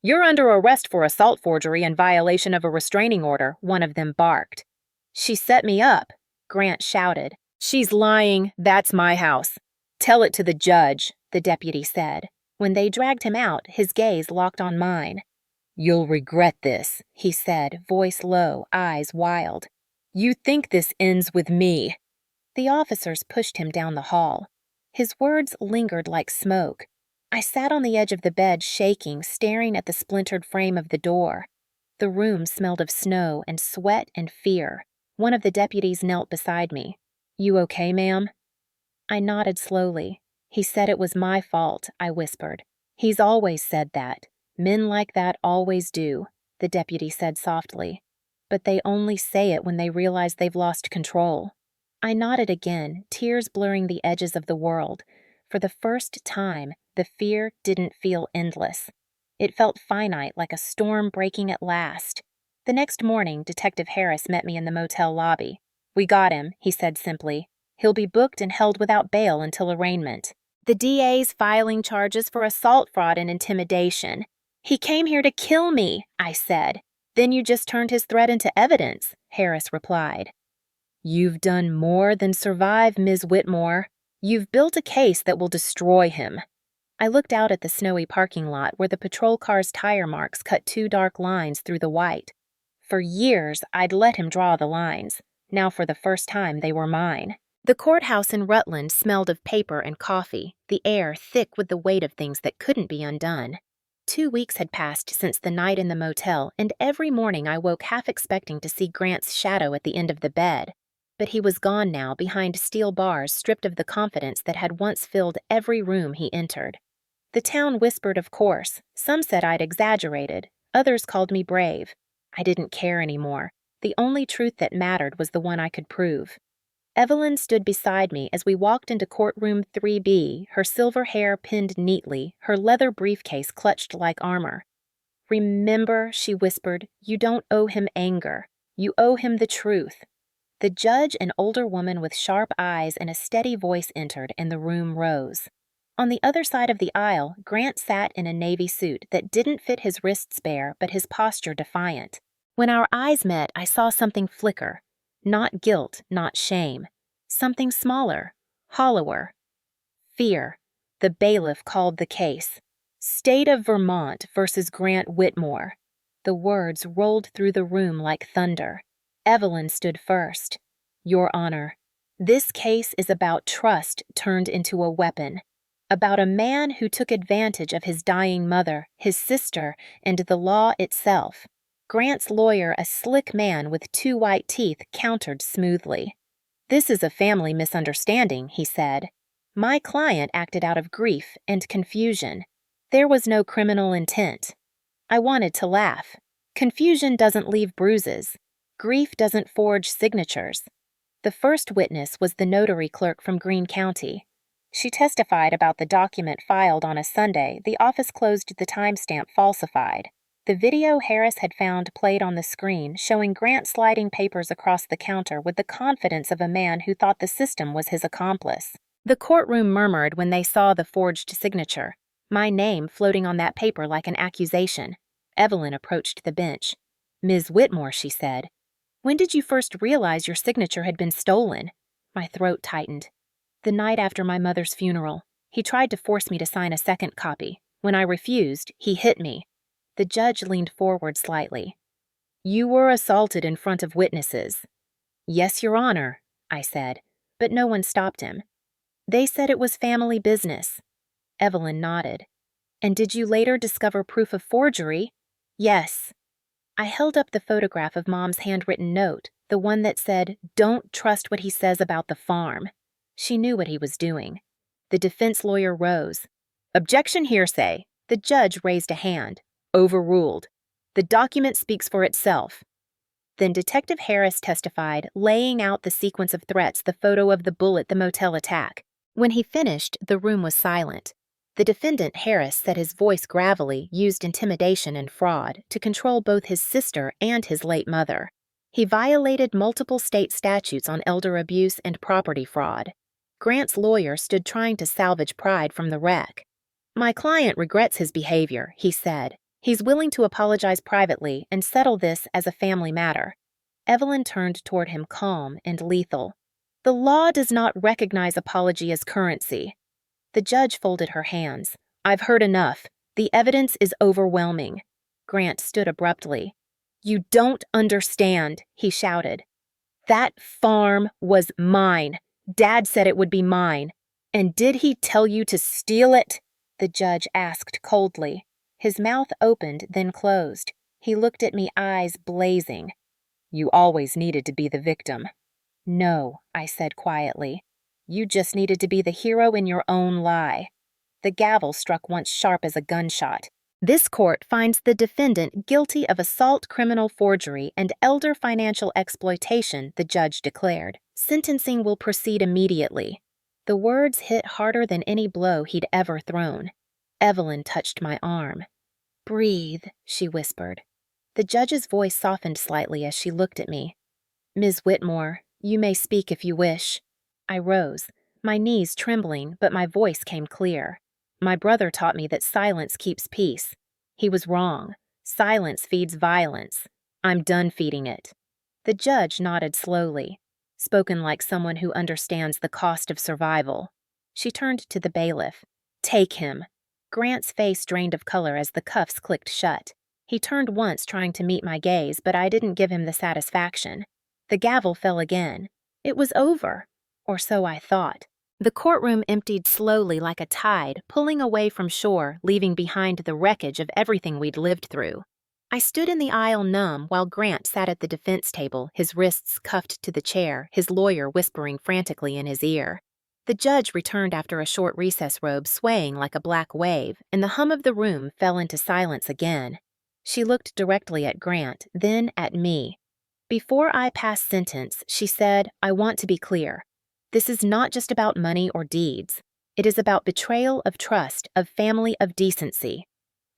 "You're under arrest for assault, forgery, and violation of a restraining order," one of them barked. "She set me up," Grant shouted. "She's lying. That's my house." "Tell it to the judge," the deputy said. When they dragged him out, his gaze locked on mine. "You'll regret this," he said, voice low, eyes wild. "You think this ends with me." The officers pushed him down the hall. His words lingered like smoke. I sat on the edge of the bed, shaking, staring at the splintered frame of the door. The room smelled of snow and sweat and fear. One of the deputies knelt beside me. "You okay, ma'am?" I nodded slowly. "He said it was my fault," I whispered. "He's always said that. Men like that always do," the deputy said softly. "But they only say it when they realize they've lost control." I nodded again, tears blurring the edges of the world. For the first time, the fear didn't feel endless. It felt finite, like a storm breaking at last. The next morning, Detective Harris met me in the motel lobby. "We got him," he said simply. "He'll be booked and held without bail until arraignment. The DA's filing charges for assault, fraud, and intimidation." "He came here to kill me," I said. "Then you just turned his threat into evidence," Harris replied. "You've done more than survive, Ms. Whitmore. You've built a case that will destroy him." I looked out at the snowy parking lot where the patrol car's tire marks cut 2 dark lines through the white. For years, I'd let him draw the lines. Now, for the first time, they were mine. The courthouse in Rutland smelled of paper and coffee, the air thick with the weight of things that couldn't be undone. 2 weeks had passed since the night in the motel, and every morning I woke half expecting to see Grant's shadow at the end of the bed. But he was gone now, behind steel bars, stripped of the confidence that had once filled every room he entered. The town whispered, of course. Some said I'd exaggerated. Others called me brave. I didn't care anymore. The only truth that mattered was the one I could prove. Evelyn stood beside me as we walked into courtroom 3B, her silver hair pinned neatly, her leather briefcase clutched like armor. "Remember," she whispered, "you don't owe him anger. You owe him the truth." The judge, an older woman with sharp eyes and a steady voice, entered, and the room rose. On the other side of the aisle, Grant sat in a navy suit that didn't fit his wrists bare, but his posture defiant. When our eyes met, I saw something flicker. Not guilt, not shame. Something smaller, hollower. Fear. The bailiff called the case. State of Vermont versus Grant Whitmore. The words rolled through the room like thunder. Evelyn stood first. "Your Honor, this case is about trust turned into a weapon. About a man who took advantage of his dying mother, his sister, and the law itself." Grant's lawyer, a slick man with 2 white teeth, countered smoothly. "This is a family misunderstanding," he said. "My client acted out of grief and confusion. There was no criminal intent." I wanted to laugh. Confusion doesn't leave bruises. Grief doesn't forge signatures. The first witness was the notary clerk from Greene County. She testified about the document filed on a Sunday the office closed the timestamp falsified. The video Harris had found played on the screen, showing Grant sliding papers across the counter with the confidence of a man who thought the system was his accomplice. The courtroom murmured when they saw the forged signature, my name floating on that paper like an accusation. Evelyn approached the bench. "Ms. Whitmore," she said, "when did you first realize your signature had been stolen?" My throat tightened. "The night after my mother's funeral. He tried to force me to sign a second copy. When I refused, he hit me." The judge leaned forward slightly. "You were assaulted in front of witnesses." "Yes, Your Honor," I said, but no one stopped him. "They said it was family business." Evelyn nodded. "And did you later discover proof of forgery?" "Yes." I held up the photograph of Mom's handwritten note, the one that said, "Don't trust what he says about the farm." She knew what he was doing. The defense lawyer rose. "Objection, hearsay." The judge raised a hand. "Overruled. The document speaks for itself." Then Detective Harris testified, laying out the sequence of threats, the photo of the bullet, the motel attack. When he finished, the room was silent. The defendant, Harris, said his voice gravelly, used intimidation and fraud to control both his sister and his late mother. He violated multiple state statutes on elder abuse and property fraud. Grant's lawyer stood trying to salvage pride from the wreck. "My client regrets his behavior," he said. "He's willing to apologize privately and settle this as a family matter." Evelyn turned toward him calm and lethal. "The law does not recognize apology as currency." The judge folded her hands. "I've heard enough. The evidence is overwhelming." Grant stood abruptly. "You don't understand," he shouted. "That farm was mine. Dad said it would be mine. And did he tell you to steal it?" the judge asked coldly. His mouth opened, then closed. He looked at me, eyes blazing. "You always needed to be the victim." "No," I said quietly. "You just needed to be the hero in your own lie." The gavel struck once sharp as a gunshot. "This court finds the defendant guilty of assault, criminal forgery, and elder financial exploitation," the judge declared. "Sentencing will proceed immediately." The words hit harder than any blow he'd ever thrown. Evelyn touched my arm. "Breathe," she whispered. The judge's voice softened slightly as she looked at me. "Ms. Whitmore, you may speak if you wish." I rose, my knees trembling, but my voice came clear. "My brother taught me that silence keeps peace. He was wrong. Silence feeds violence. I'm done feeding it." The judge nodded slowly, spoken like someone who understands the cost of survival. She turned to the bailiff. "Take him." Grant's face drained of color as the cuffs clicked shut. He turned once, trying to meet my gaze, but I didn't give him the satisfaction. The gavel fell again. It was over, or so I thought. The courtroom emptied slowly like a tide, pulling away from shore, leaving behind the wreckage of everything we'd lived through. I stood in the aisle numb while Grant sat at the defense table, his wrists cuffed to the chair, his lawyer whispering frantically in his ear. The judge returned after a short recess robe swaying like a black wave, and the hum of the room fell into silence again. She looked directly at Grant, then at me. Before I pass sentence, she said, "I want to be clear. This is not just about money or deeds. It is about betrayal of trust, of family, of decency."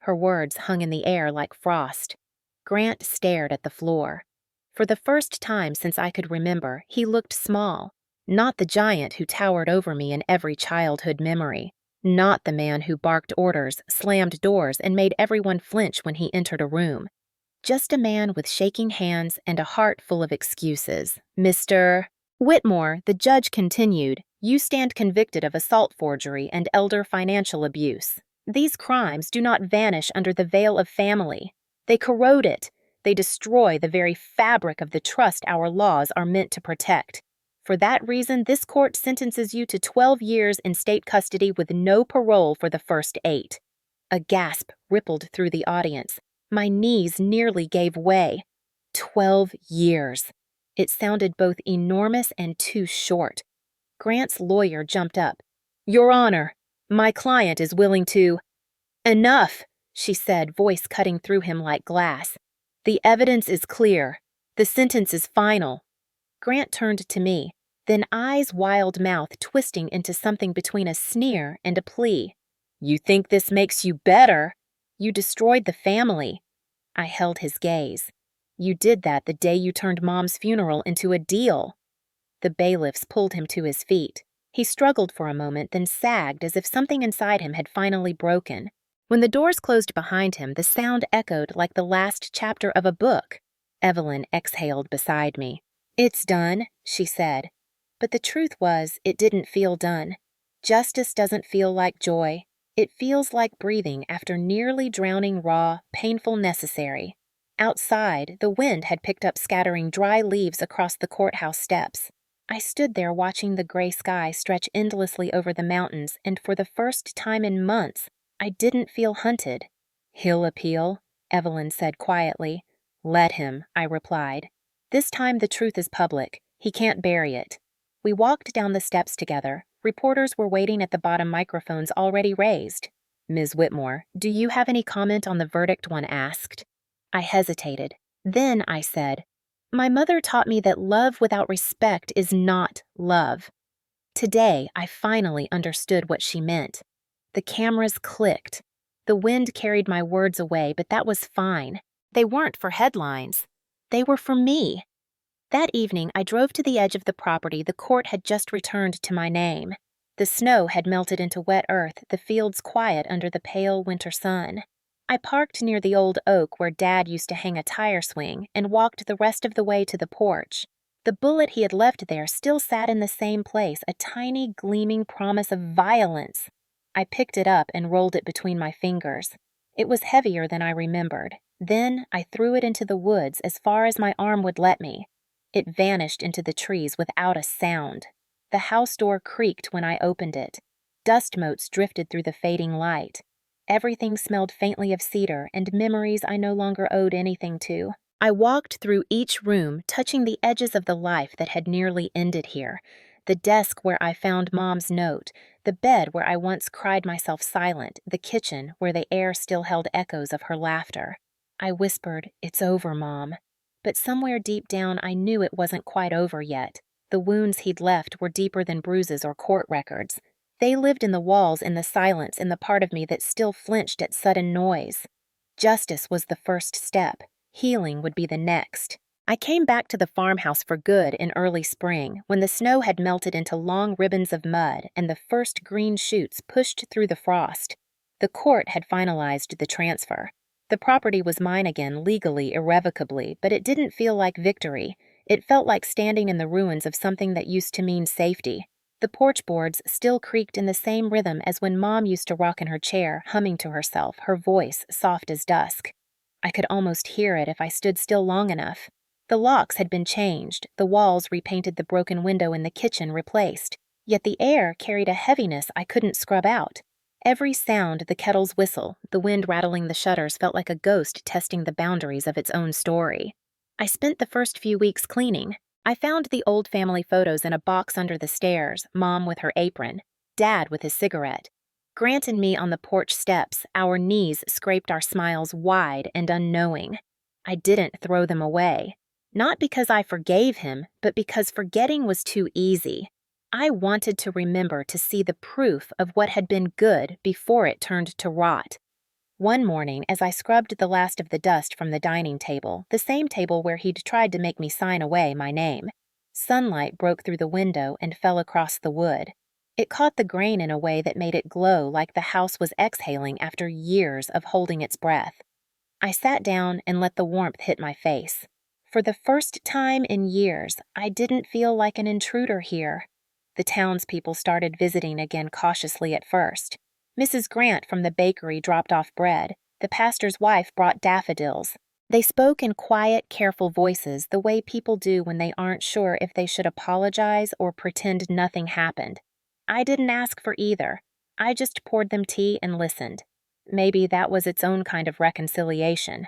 Her words hung in the air like frost. Grant stared at the floor. For the first time since I could remember, he looked small. Not the giant who towered over me in every childhood memory. Not the man who barked orders, slammed doors, and made everyone flinch when he entered a room. Just a man with shaking hands and a heart full of excuses. "Mr. Whitmore," the judge continued, "you stand convicted of assault forgery and elder financial abuse. These crimes do not vanish under the veil of family. They corrode it. They destroy the very fabric of the trust our laws are meant to protect. For that reason, this court sentences you to 12 years in state custody with no parole for the first 8. A gasp rippled through the audience. My knees nearly gave way. 12 years. It sounded both enormous and too short. Grant's lawyer jumped up. "Your Honor, my client is willing to—" "Enough," she said, voice cutting through him like glass. "The evidence is clear. The sentence is final." Grant turned to me, then eyes wild mouth twisting into something between a sneer and a plea. "You think this makes you better? You destroyed the family." I held his gaze. "You did that the day you turned Mom's funeral into a deal." The bailiffs pulled him to his feet. He struggled for a moment, then sagged as if something inside him had finally broken. When the doors closed behind him, the sound echoed like the last chapter of a book. Evelyn exhaled beside me. "It's done," she said. But the truth was, it didn't feel done. Justice doesn't feel like joy. It feels like breathing after nearly drowning raw, painful necessary. Outside, the wind had picked up scattering dry leaves across the courthouse steps. I stood there watching the gray sky stretch endlessly over the mountains, and for the first time in months, I didn't feel hunted. "He'll appeal," Evelyn said quietly. "Let him," I replied. "This time the truth is public. He can't bury it." We walked down the steps together. Reporters were waiting at the bottom microphones already raised. "Ms. Whitmore, do you have any comment on the verdict?" one asked. I hesitated. Then I said, "My mother taught me that love without respect is not love." Today, I finally understood what she meant. The cameras clicked. The wind carried my words away, but that was fine. They weren't for headlines. They were for me. That evening, I drove to the edge of the property the court had just returned to my name. The snow had melted into wet earth, the fields quiet under the pale winter sun. I parked near the old oak where Dad used to hang a tire swing and walked the rest of the way to the porch. The bullet he had left there still sat in the same place, a tiny, gleaming promise of violence. I picked it up and rolled it between my fingers. It was heavier than I remembered. Then I threw it into the woods as far as my arm would let me. It vanished into the trees without a sound. The house door creaked when I opened it. Dust motes drifted through the fading light. Everything smelled faintly of cedar and memories I no longer owed anything to. I walked through each room, touching the edges of the life that had nearly ended here. The desk where I found Mom's note, the bed where I once cried myself silent, the kitchen where the air still held echoes of her laughter. I whispered, "It's over, Mom." But somewhere deep down I knew it wasn't quite over yet. The wounds he'd left were deeper than bruises or court records. They lived in the walls, in the silence, in the part of me that still flinched at sudden noise. Justice was the first step. Healing would be the next. I came back to the farmhouse for good in early spring, when the snow had melted into long ribbons of mud and the first green shoots pushed through the frost. The court had finalized the transfer. The property was mine again, legally, irrevocably, but it didn't feel like victory. It felt like standing in the ruins of something that used to mean safety. The porch boards still creaked in the same rhythm as when Mom used to rock in her chair, humming to herself, her voice soft as dusk. I could almost hear it if I stood still long enough. The locks had been changed, the walls repainted, the broken window in the kitchen replaced. Yet the air carried a heaviness I couldn't scrub out. Every sound, the kettle's whistle, the wind rattling the shutters, felt like a ghost testing the boundaries of its own story. I spent the first few weeks cleaning. I found the old family photos in a box under the stairs, Mom with her apron, Dad with his cigarette. Grant and me on the porch steps, our knees scraped our smiles wide and unknowing. I didn't throw them away. Not because I forgave him, but because forgetting was too easy. I wanted to remember to see the proof of what had been good before it turned to rot. One morning, as I scrubbed the last of the dust from the dining table, the same table where he'd tried to make me sign away my name, sunlight broke through the window and fell across the wood. It caught the grain in a way that made it glow like the house was exhaling after years of holding its breath. I sat down and let the warmth hit my face. For the first time in years, I didn't feel like an intruder here. The townspeople started visiting again cautiously at first. Mrs. Grant from the bakery dropped off bread. The pastor's wife brought daffodils. They spoke in quiet, careful voices the way people do when they aren't sure if they should apologize or pretend nothing happened. I didn't ask for either. I just poured them tea and listened. Maybe that was its own kind of reconciliation.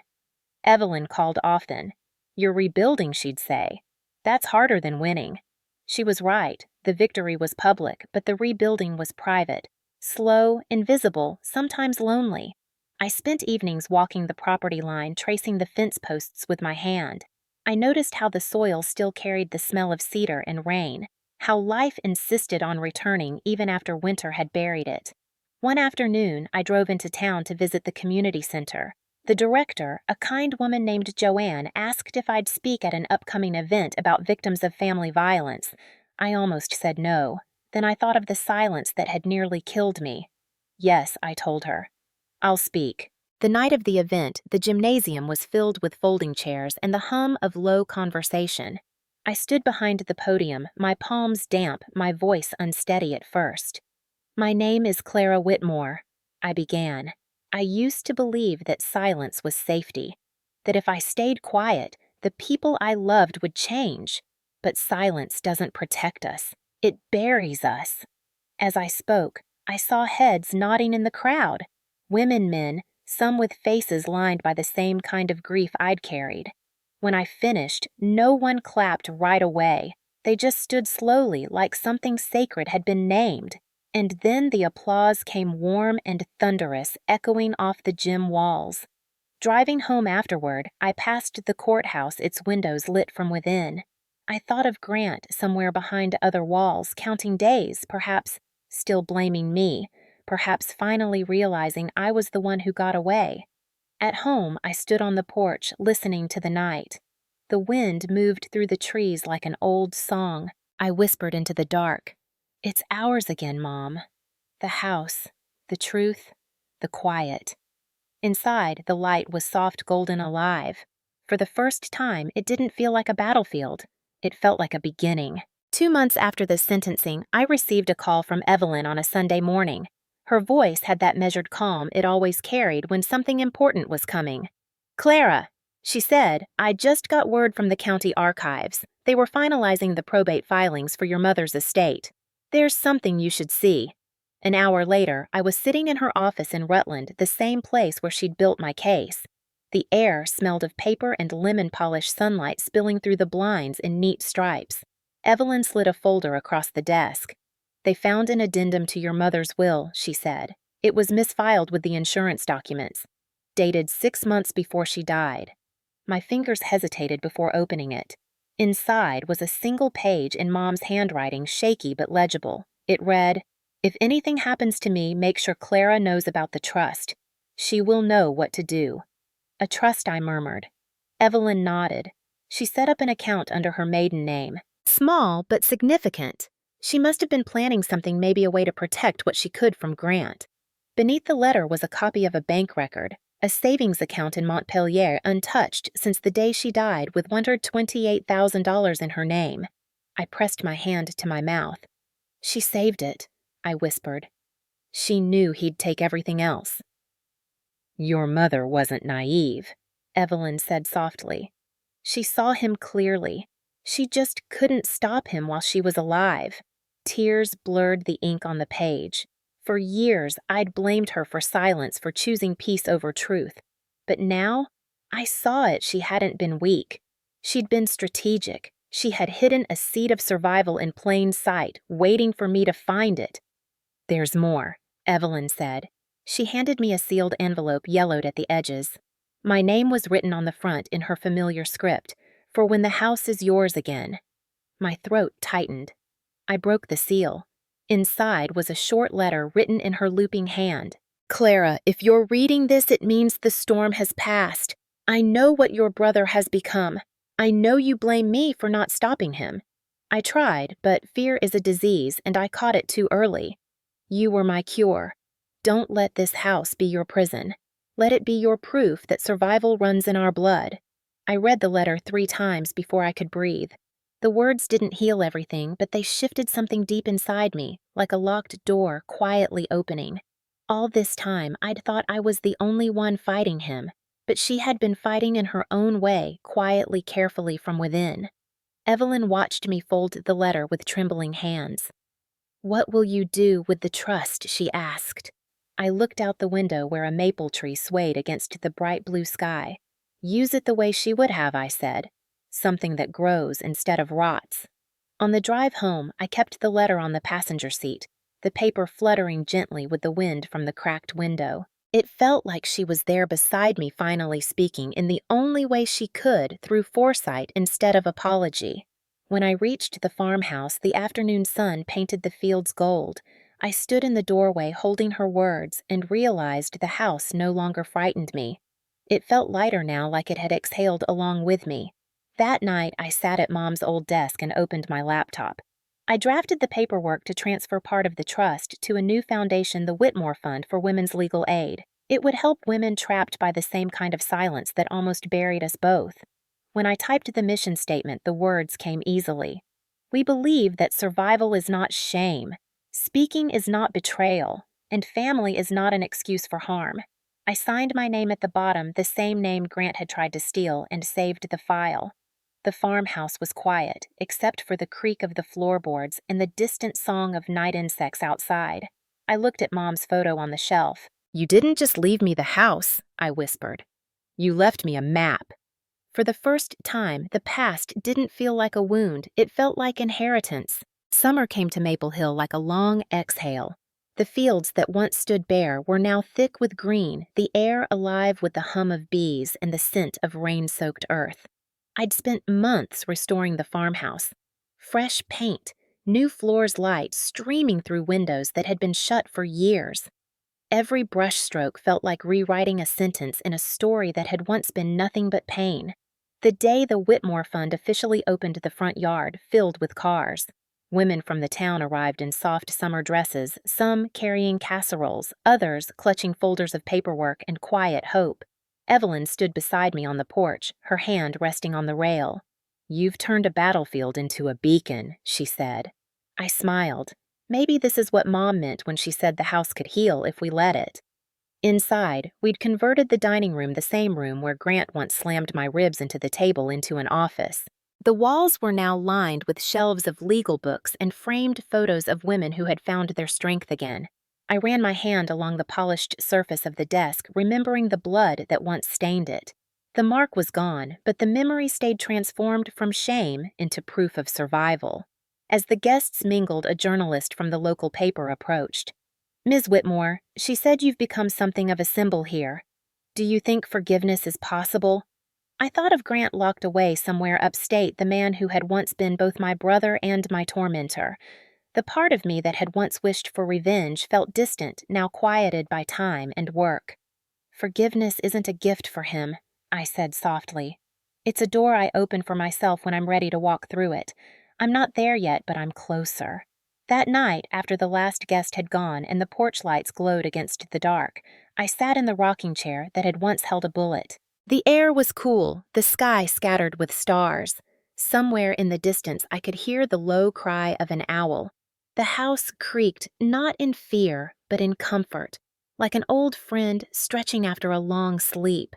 Evelyn called often. "You're rebuilding," she'd say. "That's harder than winning." She was right. The victory was public, but the rebuilding was private. Slow, invisible, sometimes lonely. I spent evenings walking the property line, tracing the fence posts with my hand. I noticed how the soil still carried the smell of cedar and rain, how life insisted on returning even after winter had buried it. One afternoon, I drove into town to visit the community center. The director, a kind woman named Joanne, asked if I'd speak at an upcoming event about victims of family violence. I almost said no. Then I thought of the silence that had nearly killed me. "Yes," I told her. "I'll speak." The night of the event, the gymnasium was filled with folding chairs and the hum of low conversation. I stood behind the podium, my palms damp, my voice unsteady at first. "My name is Clara Whitmore," I began. I used to believe that silence was safety, that if I stayed quiet, the people I loved would change. But silence doesn't protect us. It buries us. As I spoke, I saw heads nodding in the crowd. Women, men, some with faces lined by the same kind of grief I'd carried. When I finished, no one clapped right away. They just stood slowly, like something sacred had been named. And then the applause came warm and thunderous, echoing off the gym walls. Driving home afterward, I passed the courthouse, its windows lit from within. I thought of Grant somewhere behind other walls, counting days, perhaps still blaming me, perhaps finally realizing I was the one who got away. At home, I stood on the porch, listening to the night. The wind moved through the trees like an old song. I whispered into the dark, "It's ours again, Mom." The house, the truth, the quiet. Inside, the light was soft golden alive. For the first time, it didn't feel like a battlefield. It felt like a beginning. 2 months after the sentencing, I received a call from Evelyn on a Sunday morning. Her voice had that measured calm it always carried when something important was coming. "Clara," she said, "I just got word from the county archives. They were finalizing the probate filings for your mother's estate. There's something you should see." An hour later, I was sitting in her office in Rutland, the same place where she'd built my case. The air smelled of paper and lemon-polished sunlight spilling through the blinds in neat stripes. Evelyn slid a folder across the desk. "They found an addendum to your mother's will," she said. "It was misfiled with the insurance documents, dated 6 months before she died." My fingers hesitated before opening it. Inside was a single page in Mom's handwriting, shaky but legible. It read, "If anything happens to me, make sure Clara knows about the trust. She will know what to do." "A trust," I murmured. Evelyn nodded. She set up an account under her maiden name. Small, but significant. She must have been planning something, maybe a way to protect what she could from Grant. Beneath the letter was a copy of a bank record, a savings account in Montpelier untouched since the day she died with $128,000 in her name. I pressed my hand to my mouth. "She saved it," I whispered. "She knew he'd take everything else." "Your mother wasn't naive," Evelyn said softly. "She saw him clearly. She just couldn't stop him while she was alive." Tears blurred the ink on the page. For years, I'd blamed her for silence, for choosing peace over truth. But now, I saw it. She hadn't been weak. She'd been strategic. She had hidden a seed of survival in plain sight, waiting for me to find it. "There's more," Evelyn said. She handed me a sealed envelope yellowed at the edges. My name was written on the front in her familiar script, "For when the house is yours again." My throat tightened. I broke the seal. Inside was a short letter written in her looping hand. "Clara, if you're reading this, it means the storm has passed. I know what your brother has become. I know you blame me for not stopping him. I tried, but fear is a disease, and I caught it too early. You were my cure. Don't let this house be your prison. Let it be your proof that survival runs in our blood." I read the letter 3 times before I could breathe. The words didn't heal everything, but they shifted something deep inside me, like a locked door quietly opening. All this time, I'd thought I was the only one fighting him, but she had been fighting in her own way, quietly, carefully from within. Evelyn watched me fold the letter with trembling hands. "What will you do with the trust?" she asked. I looked out the window where a maple tree swayed against the bright blue sky. "Use it the way she would have," I said. "Something that grows instead of rots." On the drive home, I kept the letter on the passenger seat, the paper fluttering gently with the wind from the cracked window. It felt like she was there beside me, finally speaking in the only way she could, through foresight instead of apology. When I reached the farmhouse, the afternoon sun painted the fields gold. I stood in the doorway holding her words and realized the house no longer frightened me. It felt lighter now, like it had exhaled along with me. That night, I sat at Mom's old desk and opened my laptop. I drafted the paperwork to transfer part of the trust to a new foundation, the Whitmore Fund for Women's Legal Aid. It would help women trapped by the same kind of silence that almost buried us both. When I typed the mission statement, the words came easily. "We believe that survival is not shame. Speaking is not betrayal, and family is not an excuse for harm." I signed my name at the bottom, the same name Grant had tried to steal, and saved the file. The farmhouse was quiet, except for the creak of the floorboards and the distant song of night insects outside. I looked at Mom's photo on the shelf. "You didn't just leave me the house," I whispered. "You left me a map." For the first time, the past didn't feel like a wound, it felt like inheritance. Summer came to Maple Hill like a long exhale. The fields that once stood bare were now thick with green, the air alive with the hum of bees and the scent of rain-soaked earth. I'd spent months restoring the farmhouse. Fresh paint, new floors light streaming through windows that had been shut for years. Every brushstroke felt like rewriting a sentence in a story that had once been nothing but pain. The day the Whitmore Fund officially opened the front yard, filled with cars. Women from the town arrived in soft summer dresses, some carrying casseroles, others clutching folders of paperwork and quiet hope. Evelyn stood beside me on the porch, her hand resting on the rail. "You've turned a battlefield into a beacon," she said. I smiled. Maybe this is what Mom meant when she said the house could heal if we let it. Inside, we'd converted the dining room, the same room where Grant once slammed my ribs into the table, into an office. The walls were now lined with shelves of legal books and framed photos of women who had found their strength again. I ran my hand along the polished surface of the desk, remembering the blood that once stained it. The mark was gone, but the memory stayed transformed from shame into proof of survival. As the guests mingled, a journalist from the local paper approached. "Ms. Whitmore, she said you've become something of a symbol here. Do you think forgiveness is possible?" I thought of Grant locked away somewhere upstate, the man who had once been both my brother and my tormentor. The part of me that had once wished for revenge felt distant, now quieted by time and work. "Forgiveness isn't a gift for him," I said softly. "It's a door I open for myself when I'm ready to walk through it. I'm not there yet, but I'm closer." That night, after the last guest had gone and the porch lights glowed against the dark, I sat in the rocking chair that had once held a bullet. The air was cool, the sky scattered with stars. Somewhere in the distance, I could hear the low cry of an owl. The house creaked, not in fear, but in comfort, like an old friend stretching after a long sleep.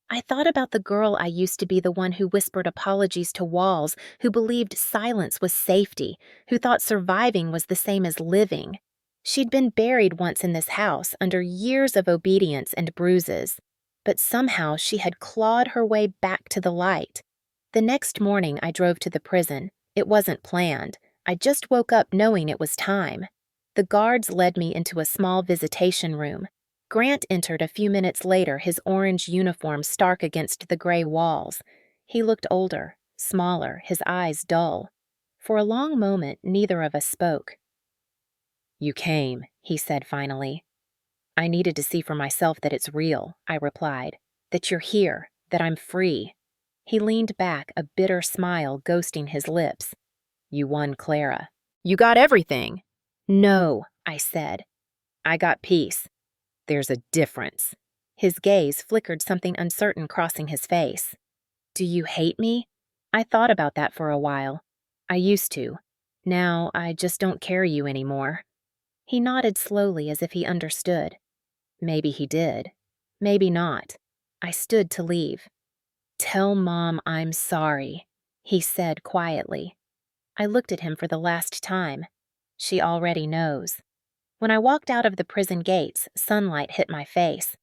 I thought about the girl I used to be, the one who whispered apologies to walls, who believed silence was safety, who thought surviving was the same as living. She'd been buried once in this house under years of obedience and bruises, but somehow she had clawed her way back to the light. The next morning, I drove to the prison. It wasn't planned. I just woke up knowing it was time. The guards led me into a small visitation room. Grant entered a few minutes later, his orange uniform stark against the gray walls. He looked older, smaller, his eyes dull. For a long moment, neither of us spoke. "You came," he said finally. "I needed to see for myself that it's real," I replied. "That you're here, that I'm free." He leaned back, a bitter smile ghosting his lips. "You won, Clara. You got everything." "No," I said. "I got peace. There's a difference." His gaze flickered, something uncertain crossing his face. "Do you hate me?" I thought about that for a while. "I used to. Now I just don't carry you anymore." He nodded slowly as if he understood. Maybe he did. Maybe not. I stood to leave. "Tell Mom I'm sorry," he said quietly. I looked at him for the last time. She already knows. When I walked out of the prison gates, sunlight hit my face.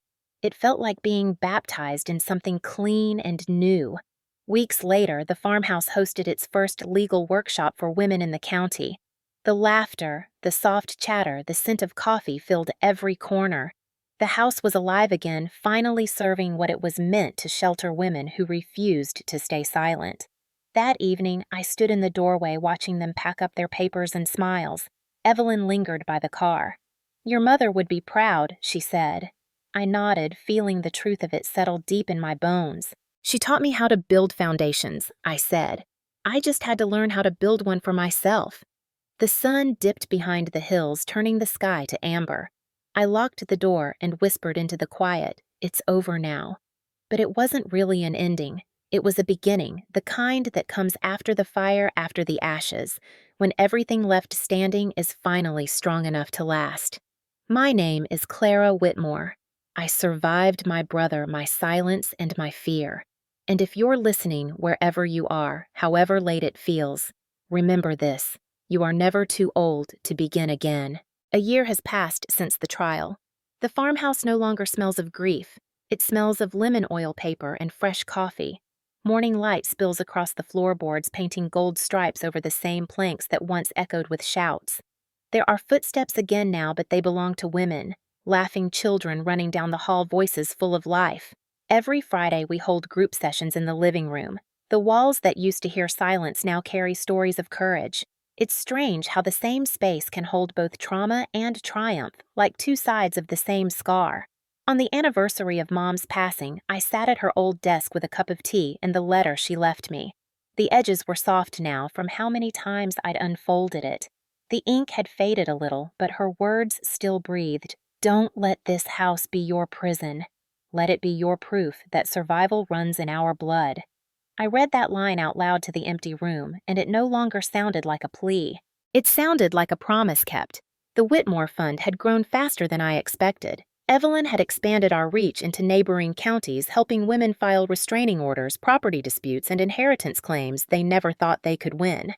It felt like being baptized in something clean and new. Weeks later, the farmhouse hosted its first legal workshop for women in the county. The laughter, the soft chatter, the scent of coffee filled every corner. The house was alive again, finally serving what it was meant to: shelter women who refused to stay silent. That evening, I stood in the doorway watching them pack up their papers and smiles. Evelyn lingered by the car. "Your mother would be proud," she said. I nodded, feeling the truth of it settle deep in my bones. "She taught me how to build foundations," I said. "I just had to learn how to build one for myself." The sun dipped behind the hills, turning the sky to amber. I locked the door and whispered into the quiet, "It's over now." But it wasn't really an ending. It was a beginning, the kind that comes after the fire, after the ashes, when everything left standing is finally strong enough to last. My name is Clara Whitmore. I survived my brother, my silence, and my fear. And if you're listening wherever you are, however late it feels, remember this: you are never too old to begin again. A year has passed since the trial. The farmhouse no longer smells of grief. It smells of lemon oil paper and fresh coffee. Morning light spills across the floorboards, painting gold stripes over the same planks that once echoed with shouts. There are footsteps again now, but they belong to women. Laughing children running down the hall, voices full of life. Every Friday we hold group sessions in the living room. The walls that used to hear silence now carry stories of courage. It's strange how the same space can hold both trauma and triumph, like two sides of the same scar. On the anniversary of Mom's passing, I sat at her old desk with a cup of tea and the letter she left me. The edges were soft now from how many times I'd unfolded it. The ink had faded a little, but her words still breathed. "Don't let this house be your prison. Let it be your proof that survival runs in our blood." I read that line out loud to the empty room, and it no longer sounded like a plea. It sounded like a promise kept. The Whitmore Fund had grown faster than I expected. Evelyn had expanded our reach into neighboring counties, helping women file restraining orders, property disputes, and inheritance claims they never thought they could win.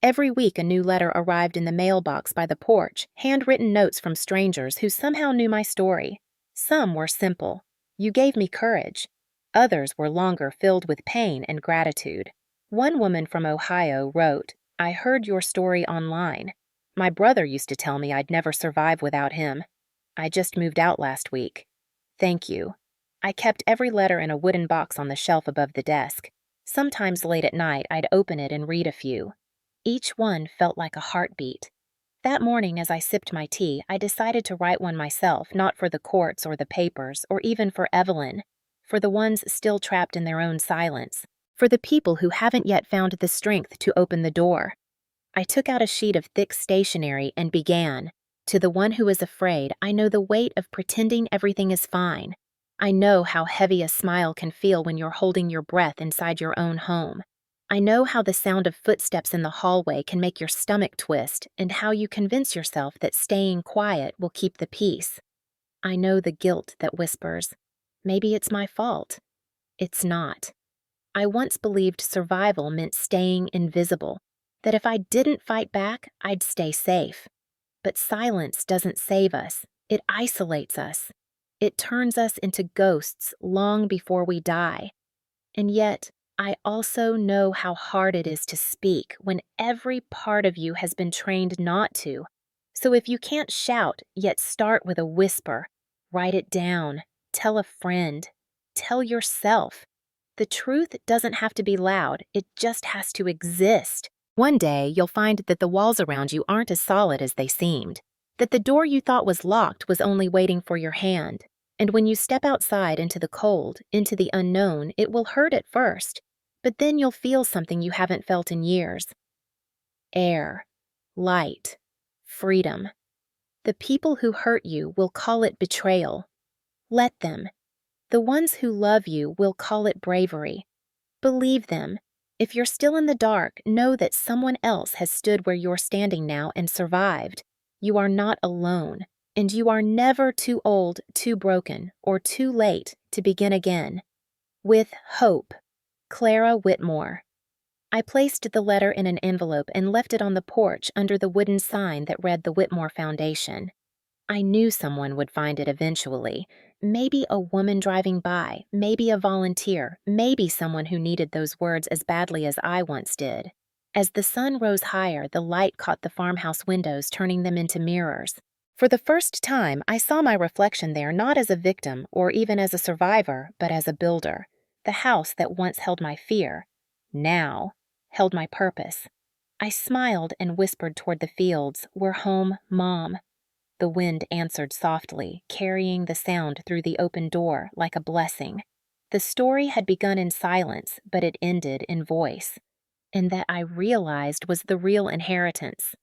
Every week a new letter arrived in the mailbox by the porch, handwritten notes from strangers who somehow knew my story. Some were simple: "You gave me courage." Others were longer, filled with pain and gratitude. One woman from Ohio wrote, "I heard your story online. My brother used to tell me I'd never survive without him. I just moved out last week. Thank you." I kept every letter in a wooden box on the shelf above the desk. Sometimes late at night I'd open it and read a few. Each one felt like a heartbeat. That morning, as I sipped my tea, I decided to write one myself, not for the courts or the papers, or even for Evelyn. For the ones still trapped in their own silence. For the people who haven't yet found the strength to open the door. I took out a sheet of thick stationery and began. To the one who is afraid, I know the weight of pretending everything is fine. I know how heavy a smile can feel when you're holding your breath inside your own home. I know how the sound of footsteps in the hallway can make your stomach twist, and how you convince yourself that staying quiet will keep the peace. I know the guilt that whispers, "Maybe it's my fault." It's not. I once believed survival meant staying invisible, that if I didn't fight back, I'd stay safe. But silence doesn't save us. It isolates us. It turns us into ghosts long before we die. And yet, I also know how hard it is to speak when every part of you has been trained not to. So if you can't shout, yet start with a whisper, write it down, tell a friend, tell yourself. The truth doesn't have to be loud, it just has to exist. One day, you'll find that the walls around you aren't as solid as they seemed, that the door you thought was locked was only waiting for your hand. And when you step outside into the cold, into the unknown, it will hurt at first, but then you'll feel something you haven't felt in years. Air, light, freedom. The people who hurt you will call it betrayal. Let them. The ones who love you will call it bravery. Believe them. If you're still in the dark, know that someone else has stood where you're standing now and survived. You are not alone, and you are never too old, too broken, or too late to begin again. With hope. Clara Whitmore. I placed the letter in an envelope and left it on the porch under the wooden sign that read the Whitmore Foundation. I knew someone would find it eventually. Maybe a woman driving by, maybe a volunteer, maybe someone who needed those words as badly as I once did. As the sun rose higher, the light caught the farmhouse windows, turning them into mirrors. For the first time, I saw my reflection there not as a victim or even as a survivor, but as a builder. The house that once held my fear, now held my purpose. I smiled and whispered toward the fields, "We're home, Mom." The wind answered softly, carrying the sound through the open door like a blessing. The story had begun in silence, but it ended in voice. And that I realized was the real inheritance.